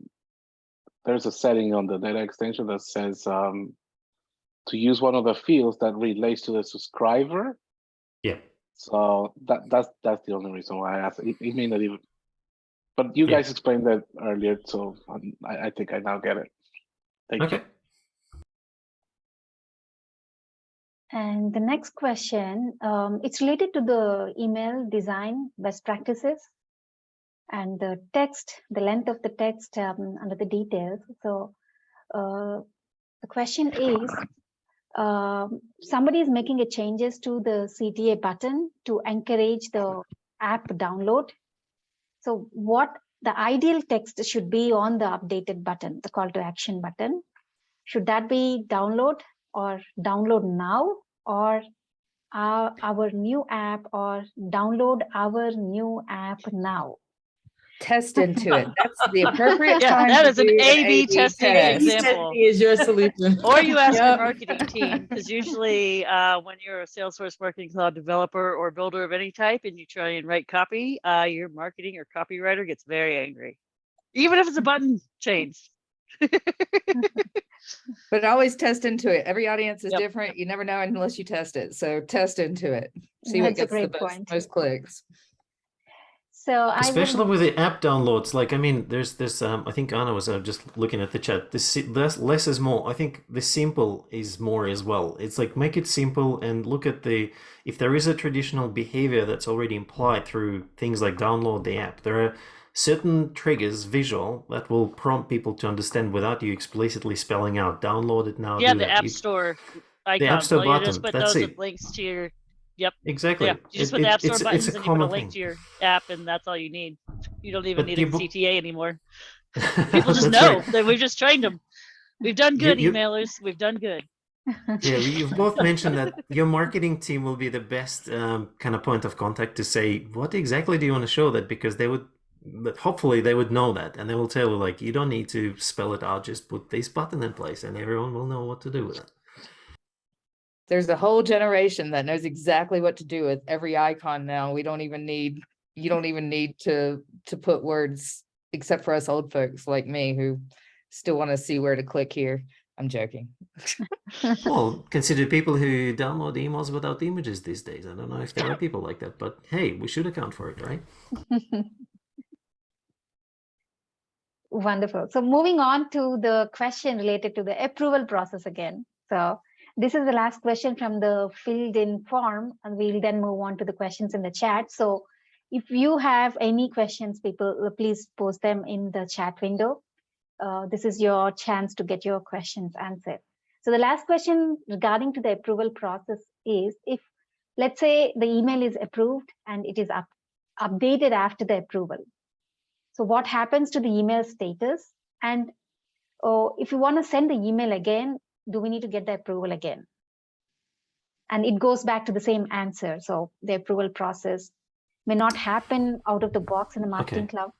there's a setting on the data extension that says to use one of the fields that relates to the subscriber. Yeah. So that's the only reason why I asked. It may not even, but you guys explained that earlier, so I think I now get it. Thank you. And the next question, it's related to the email design best practices and the text, the length of the text under the details. So the question is, somebody is making a changes to the CTA button to encourage the app download. So what the ideal text should be on the updated button, the call to action button? Should that be download or download now, or our new app, or download our new app now? Test into it. That's the appropriate Yeah, time that to is an do A/B testing test. example. Is your solution. Or you ask your Yep. marketing team, because usually when you're a Salesforce Marketing Cloud developer or builder of any type and you try and write copy, your marketing or copywriter gets very angry, even if it's a button change. But always test into it. Every audience is Yep. different. You never know unless you test it. So test into it. See what That's a gets the great point. most clicks. So I Especially will, with the app downloads, like I mean, there's this. I think Anna was just looking at the chat. This less is more. I think the simple is more as well. It's like make it simple and look at the if there is a traditional behavior that's already implied through things like download the app. There are certain triggers, visual, that will prompt people to understand without you explicitly spelling out. Download it now. Yeah, do the that. App Store the App icons. Store All you just button. put That's those it. links to your. Yep. Exactly. Yeah, you just put the App Store it's buttons a and you put a common link thing. to your app, and that's all you need. You don't even But need you a bo- CTA anymore. People just That's know right. that we've just trained them. We've done good, You emailers. We've done good. Yeah, you've both mentioned that your marketing team will be the best kind of point of contact to say, what exactly do you want to show that? Because but hopefully they would know that, and they will tell you, like, you don't need to spell it out, just put this button in place, and everyone will know what to do with it. There's a whole generation that knows exactly what to do with every icon now. You don't even need to put words, except for us old folks like me who still want to see where to click here. I'm joking. Well, consider people who download emails without images these days. I don't know if there are people like that, but hey, we should account for it, right? Wonderful. So moving on to the question related to the approval process again. So this is the last question from the filled in form, and we'll then move on to the questions in the chat. So if you have any questions, people, please post them in the chat window. This is your chance to get your questions answered. So the last question regarding to the approval process is, if let's say the email is approved and it is updated after the approval. So what happens to the email status? And if you want to send the email again, do we need to get the approval again? And it goes back to the same answer. So the approval process may not happen out of the box in the Marketing Cloud.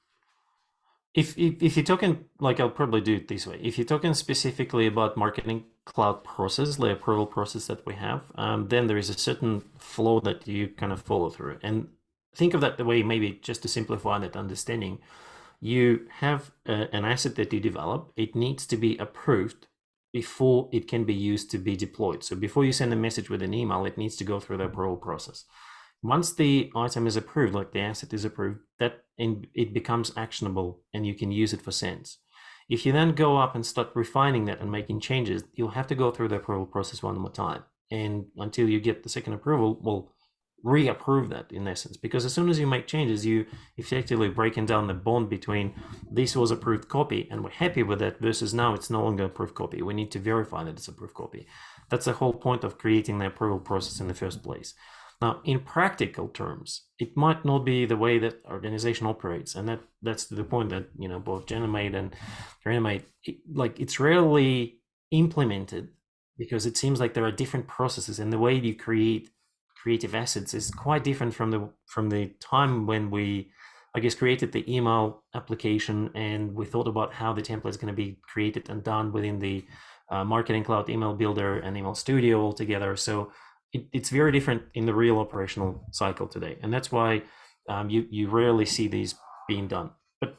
If you're talking, like, I'll probably do it this way. If you're talking specifically about Marketing Cloud process, the approval process that we have, then there is a certain flow that you kind of follow through. And think of that the way, maybe just to simplify that understanding. You have an asset that you develop. It needs to be approved before it can be used to be deployed. So before you send a message with an email, it needs to go through the approval process. Once the item is approved, like the asset is approved, it becomes actionable and you can use it for sends. If you then go up and start refining that and making changes, you'll have to go through the approval process one more time. And until you get the second approval, we'll reapprove that in essence, because as soon as you make changes, you effectively breaking down the bond between this was approved copy and we're happy with that versus now it's no longer approved copy. We need to verify that it's approved copy. That's the whole point of creating the approval process in the first place. Now, in practical terms, it might not be the way that organization operates, and that's the point that both Jenna made and Karina made. It's rarely implemented because it seems like there are different processes, and the way you create creative assets is quite different from the time when we, I guess, created the email application and we thought about how the template is going to be created and done within the Marketing Cloud email builder and email studio altogether. So it's very different in the real operational cycle today, and that's why you rarely see these being done. But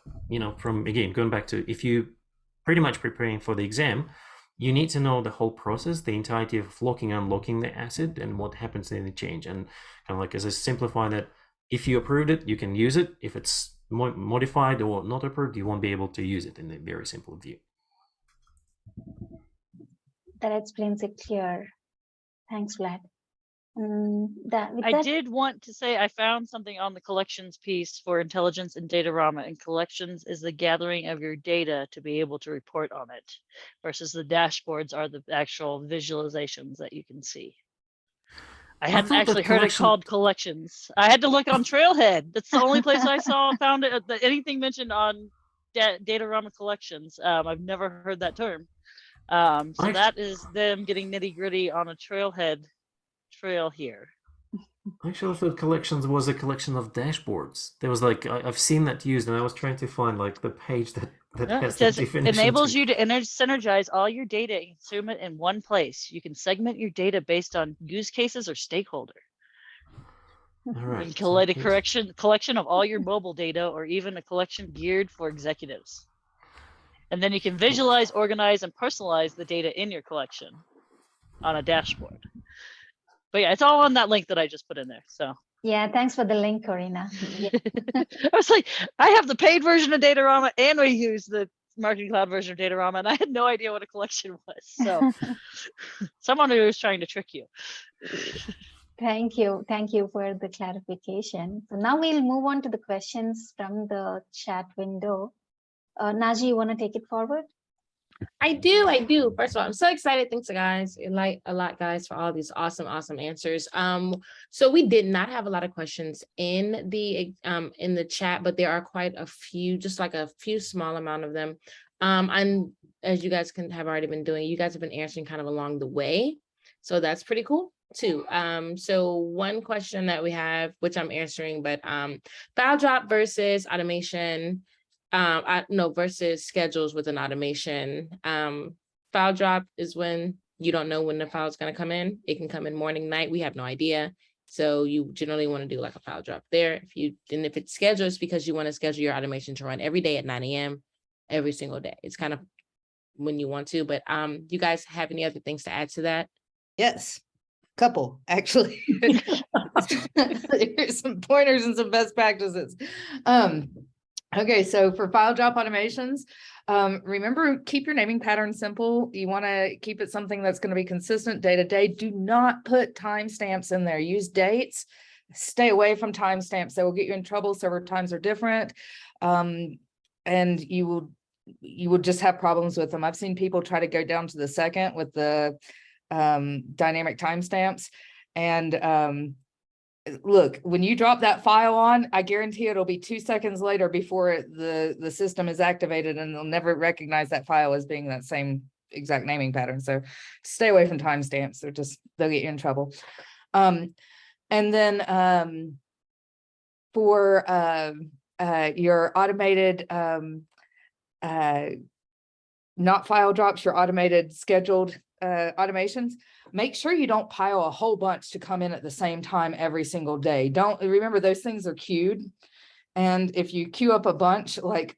from again going back to, if you pretty much preparing for the exam, you need to know the whole process, the entirety of locking and unlocking the asset and what happens in the change. And kind of like, as I simplify that, if you approved it, you can use it. If it's modified or not approved, you won't be able to use it in a very simple view. That explains it clear. Thanks, Vlad. I did want to say I found something on the collections piece for intelligence and Datarama, and collections is the gathering of your data to be able to report on it, versus the dashboards are the actual visualizations that you can see. I hadn't actually heard it called collections. I had to look on Trailhead. That's the only place I found it. Anything mentioned on Datarama collections. I've never heard that term. So that is them getting nitty gritty on a Trailhead trail here. Actually, I thought collections was a collection of dashboards. There was like I've seen that used, and I was trying to find like the page that No, has it that says definition. enables to. you to synergize all your data and consume it in one place. You can segment your data based on use cases or stakeholder. All You right. can so collect a here's- collection of all your mobile data, or even a collection geared for executives. And then you can visualize, organize, and personalize the data in your collection on a dashboard. But yeah, it's all on that link that I just put in there. So Yeah, thanks for the link, Corina. Yeah. I was like, I have the paid version of Datarama and we use the Marketing Cloud version of Datarama, and I had no idea what a collection was. So someone who was trying to trick you. Thank you. Thank you for the clarification. So now we'll move on to the questions from the chat window. Naji, you want to take it forward? I do. First of all, I'm so excited. Thanks, guys. Like a lot, guys, for all these awesome answers. So we did not have a lot of questions in the chat, but there are quite a few, just like a few small amount of them. And as you guys have already been doing, you guys have been answering kind of along the way. So that's pretty cool too. So one question that we have, which I'm answering, but file drop versus automation. Versus schedules with an automation. File drop is when you don't know when the file is going to come in. It can come in morning, night. We have no idea. So you generally want to do like a file drop there. If it's scheduled, it's because you want to schedule your automation to run every day at 9 a.m. every single day. It's kind of when you want to, but you guys have any other things to add to that? Yes, couple actually. Here's some pointers and some best practices. Okay, so for file drop automations, remember, keep your naming pattern simple. You want to keep it something that's going to be consistent day to day. Do not put timestamps in there. Use dates. Stay away from timestamps. They will get you in trouble. Server times are different. And you will just have problems with them. I've seen people try to go down to the second with the dynamic timestamps. And look, when you drop that file on, I guarantee it'll be 2 seconds later before the system is activated, and they'll never recognize that file as being that same exact naming pattern. So stay away from timestamps. They'll get you in trouble. And then for your automated not file drops, your automated scheduled automations, make sure you don't pile a whole bunch to come in at the same time every single day. Remember, those things are queued. And if you queue up a bunch, like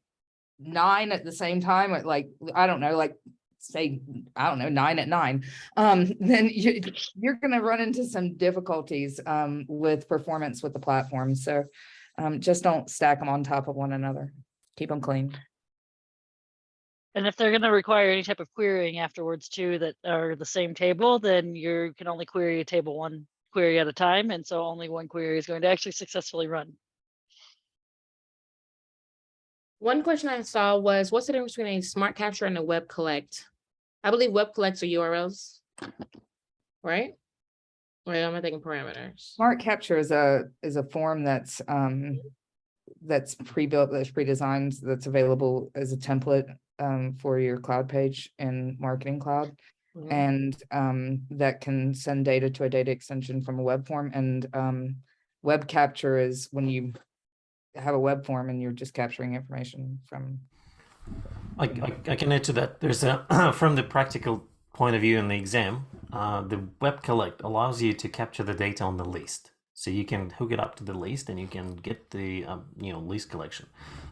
9 at the same time, like, I don't know, like say, I don't know, 9 at 9, then you're going to run into some difficulties with performance with the platform. So just don't stack them on top of one another. Keep them clean. And if they're going to require any type of querying afterwards too, that are the same table, then you can only query a table one query at a time. And so only one query is going to actually successfully run. One question I saw was, what's the difference between a smart capture and a web collect? I believe web collects are URLs, right? Or am I thinking parameters? Smart capture is a form that's pre-built, that's pre-designed, that's available as a template for your cloud page in Marketing Cloud. Mhm. And that can send data to a data extension from a web form. And web capture is when you have a web form and you're just capturing information from. I can add to that. There's a from the practical point of view in the exam, the web collect allows you to capture the data on the list. So you can hook it up to the list and you can get the list collection.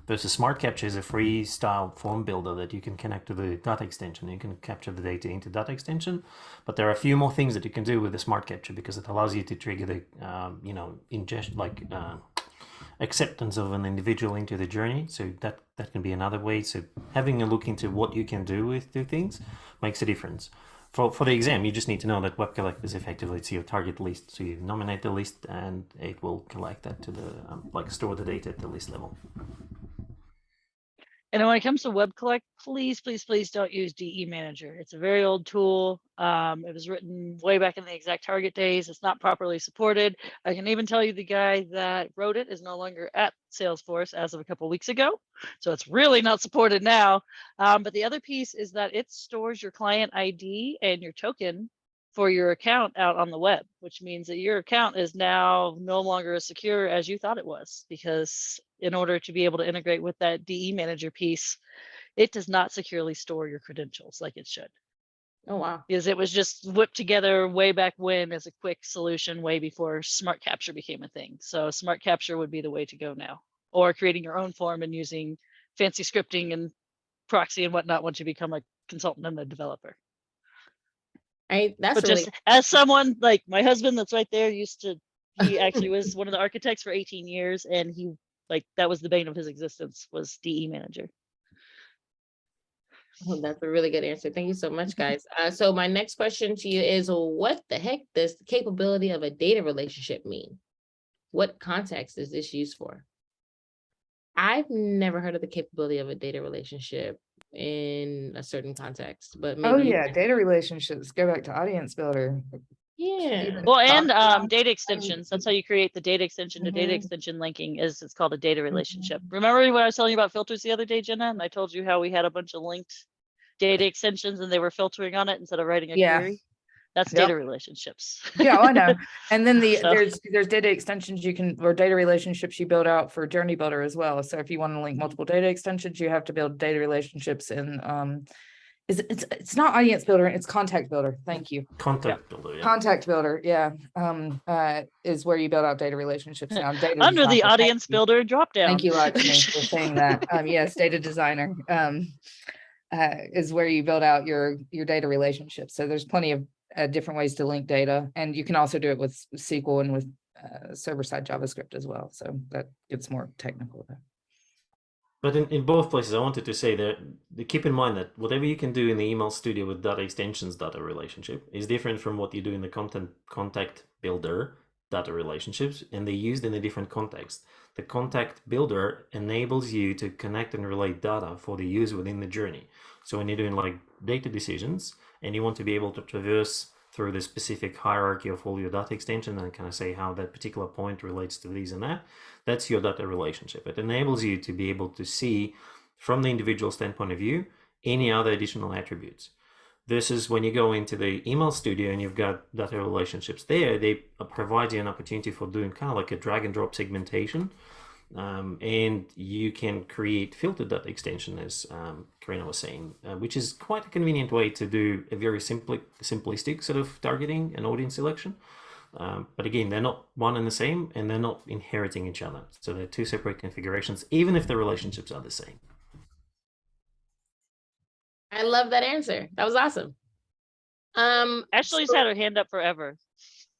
Versus Smart Capture is a free style form builder that you can connect to the data extension. You can capture the data into data extension, but there are a few more things that you can do with the Smart Capture because it allows you to trigger the acceptance of an individual into the journey. So that can be another way. So having a look into what you can do with two things makes a difference. For the exam, you just need to know that web collect is effectively your target list. So you nominate the list and it will collect that to the store the data at the list level. And when it comes to web collect, please, please, please don't use DE Manager. It's a very old tool. It was written way back in the exact target days. It's not properly supported. I can even tell you the guy that wrote it is no longer at Salesforce as of a couple of weeks ago. So it's really not supported now. But the other piece is that it stores your client ID and your token for your account out on the web, which means that your account is now no longer as secure as you thought it was, because in order to be able to integrate with that DE manager piece, it does not securely store your credentials like it should. Oh, wow. Because it was just whipped together way back when as a quick solution, way before smart capture became a thing. So smart capture would be the way to go now, or creating your own form and using fancy scripting and proxy and whatnot once you become a consultant and a developer. That's But really just as someone like my husband that's right there he actually was one of the architects for 18 years, and he that was the bane of his existence, was DE manager. well, that's a really good answer. Thank you so much, guys. So my next question to you is, what the heck does the capability of a data relationship mean? What context is this used for? I've never heard of the capability of a data relationship in a certain context, but maybe. Oh yeah, data relationships. Go back to audience builder. Yeah. Even Well, talk and about- data extensions. That's how you create the data extension to data Mhm. extension linking. It's called a data relationship. Remember when I was telling you about filters the other day, Jenna? And I told you how we had a bunch of linked data extensions and they were filtering on it instead of writing a Yeah. query. That's Yep. data relationships. Yeah, I know. And then So- there's data extensions you can, or data relationships you build out for Journey Builder as well. So if you want to link multiple data extensions, you have to build data relationships in it's not audience builder, it's contact builder. Thank you. Contact builder, yeah. Contact builder, yeah. Is where you build out data relationships now. Data Under the designer. audience builder dropdown. Thank you, Lakshmi, for saying that. Yes, data designer is where you build out your data relationships. So there's plenty of different ways to link data, and you can also do it with SQL and with server-side JavaScript as well. So that gets more technical there. But in both places, I wanted to say that keep in mind that whatever you can do in the email studio with data extensions data relationship is different from what you do in the contact builder data relationships, and they're used in a different context. The contact builder enables you to connect and relate data for the user within the journey. So when you're doing like data decisions and you want to be able to traverse through the specific hierarchy of all your data extension and kind of say how that particular point relates to these and that, that's your data relationship. It enables you to be able to see from the individual standpoint of view any other additional attributes. Versus when you go into the email studio and you've got data relationships there, they provide you an opportunity for doing kind of like a drag and drop segmentation. And you can create filtered data extension, as Karina was saying, which is quite a convenient way to do a very simplistic sort of targeting and audience selection. But again, they're not one and the same, and they're not inheriting each other. So they're two separate configurations, even if the relationships are the same. I love that answer. That was awesome. Ashley's had her hand up forever.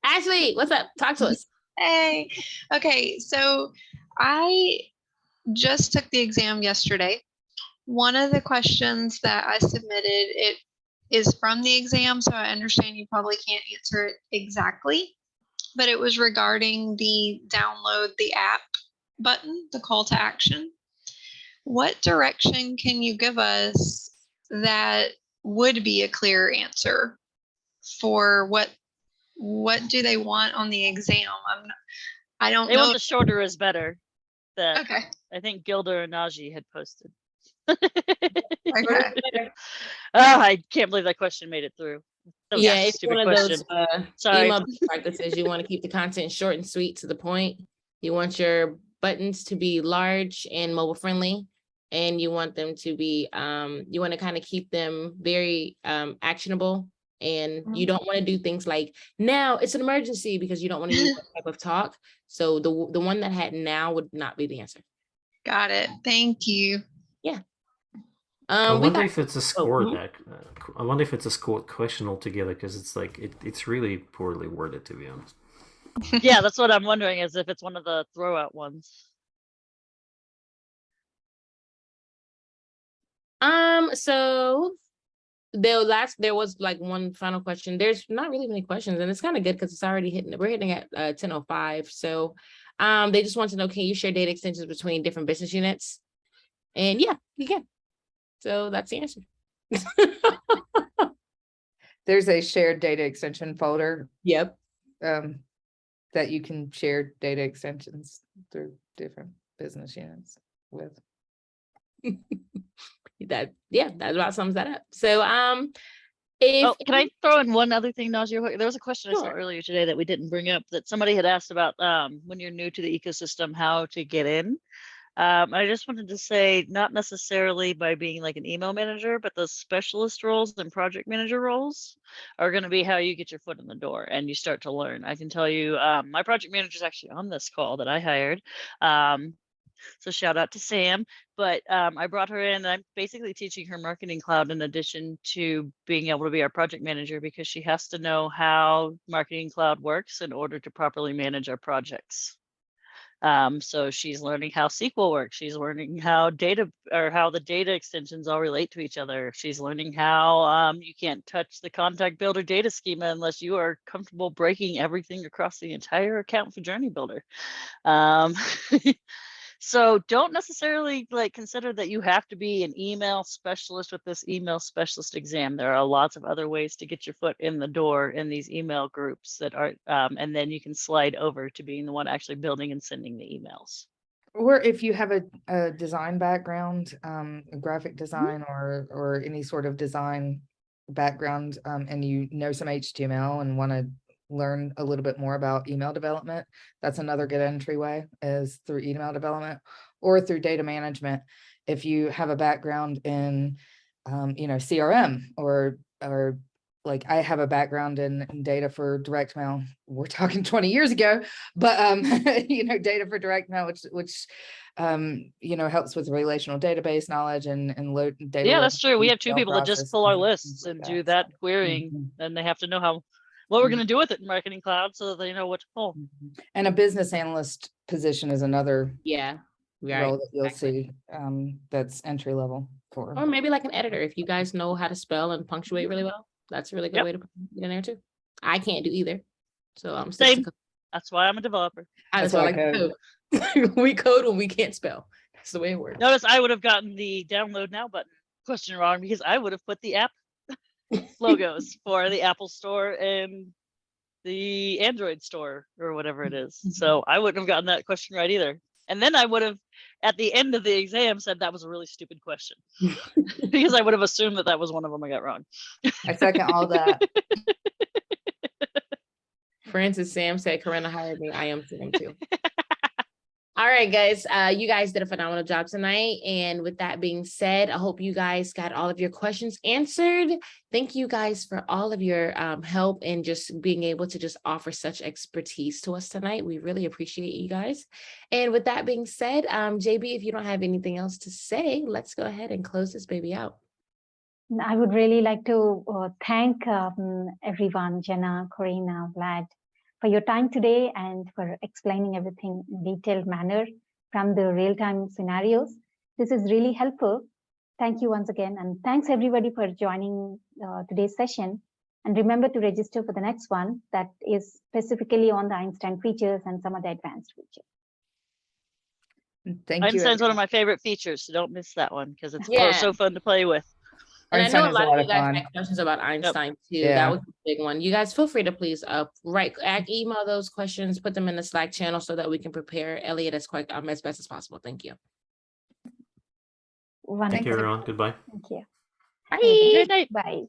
Ashley, what's up? Talk to us. Hey, okay, so I just took the exam yesterday. One of the questions that I submitted, it is from the exam, so I understand you probably can't answer it exactly, but it was regarding the download the app button, the call to action. What direction can you give us that would be a clear answer for what do they want on the exam? I don't They know. want the shorter is better. That Okay. I think Gilder and Najee had posted. Okay. I can't believe that question made it through. That was Yeah, a it's stupid one of question. those Sorry. email practices. You want to keep the content short and sweet to the point. You want your buttons to be large and mobile friendly, and you want them to be you want to kind of keep them very actionable. And you don't want to do things like now it's an emergency, because you don't want to use that type of talk. So the one that had now would not be the answer. Got it. Thank you. I We wonder got, if it's a score mhm. deck. I wonder if it's a score question altogether, because it's like it's really poorly worded, to be honest. Yeah, that's what I'm wondering, is if it's one of the throwout ones. So there was like one final question. There's not really many questions, and it's kind of good because it's already we're hitting at 10:05. So they just want to know, can you share data extensions between different business units? And yeah, you can. So that's the answer. There's a shared data extension folder Yep. that you can share data extensions through different business units with. That about sums that up. So If Can I throw in one other thing, Najee? There was a question I saw Sure. earlier today that we didn't bring up, that somebody had asked about when you're new to the ecosystem, how to get in. I just wanted to say, not necessarily by being like an email manager, but the specialist roles and project manager roles are going to be how you get your foot in the door and you start to learn. I can tell you, my project manager is actually on this call that I hired. So shout out to Sam, but I brought her in and I'm basically teaching her Marketing Cloud in addition to being able to be our project manager, because she has to know how Marketing Cloud works in order to properly manage our projects. So she's learning how SQL works. She's learning how the data extensions all relate to each other. She's learning how you can't touch the contact builder data schema unless you are comfortable breaking everything across the entire account for Journey Builder. So don't necessarily like consider that you have to be an email specialist with this email specialist exam. There are lots of other ways to get your foot in the door in these email groups that are, and then you can slide over to being the one actually building and sending the emails. Or if you have a design background, a graphic design or any sort of design background, and you know some HTML and want to learn a little bit more about email development, that's another good entryway, is through email development or through data management. If you have a background in, CRM or like I have a background in data for direct mail. We're talking 20 years ago, but data for direct mail, which helps with relational database knowledge and load data. Yeah, that's true. We have two people that just pull our lists and do that querying, and they have to know what we're going to do with it in Marketing Cloud so that they know what to pull. And a business analyst position is another role that you'll see that's entry level for. Or maybe like an editor, if you guys know how to spell and punctuate really well. That's a really good way to get in there too. I can't do either. So I'm same. That's why I'm a developer. That's why I code. We code when we can't spell. That's the way it works. Notice I would have gotten the download now button question wrong, because I would have put the app logos for the Apple Store and the Android store or whatever it is. So I wouldn't have gotten that question right either. And then I would have, at the end of the exam, said that was a really stupid question because I would have assumed that was one of them I got wrong. I second all that. Francis Sam said, Corinna hired me. I am Sam too. All right, guys. You guys did a phenomenal job tonight. And with that being said, I hope you guys got all of your questions answered. Thank you guys for all of your help and just being able to just offer such expertise to us tonight. We really appreciate you guys. And with that being said, JB, if you don't have anything else to say, let's go ahead and close this baby out. I would really like to thank everyone, Jenna, Corinna, Vlad, for your time today and for explaining everything in detailed manner from the real-time scenarios. This is really helpful. Thank you once again. And thanks everybody for joining today's session. And remember to register for the next one that is specifically on the Einstein features and some of the advanced features. Thank you. Einstein's one of my favorite features, so don't miss that one because it's so fun to play with. And I know a lot of you guys had questions about Einstein too. Yeah. That was a big one. You guys feel free to please email those questions, put them in the Slack channel so that we can prepare Elliot as best as possible. Thank you. Thank you, everyone. Goodbye. Thank you. Bye. Good night. Bye.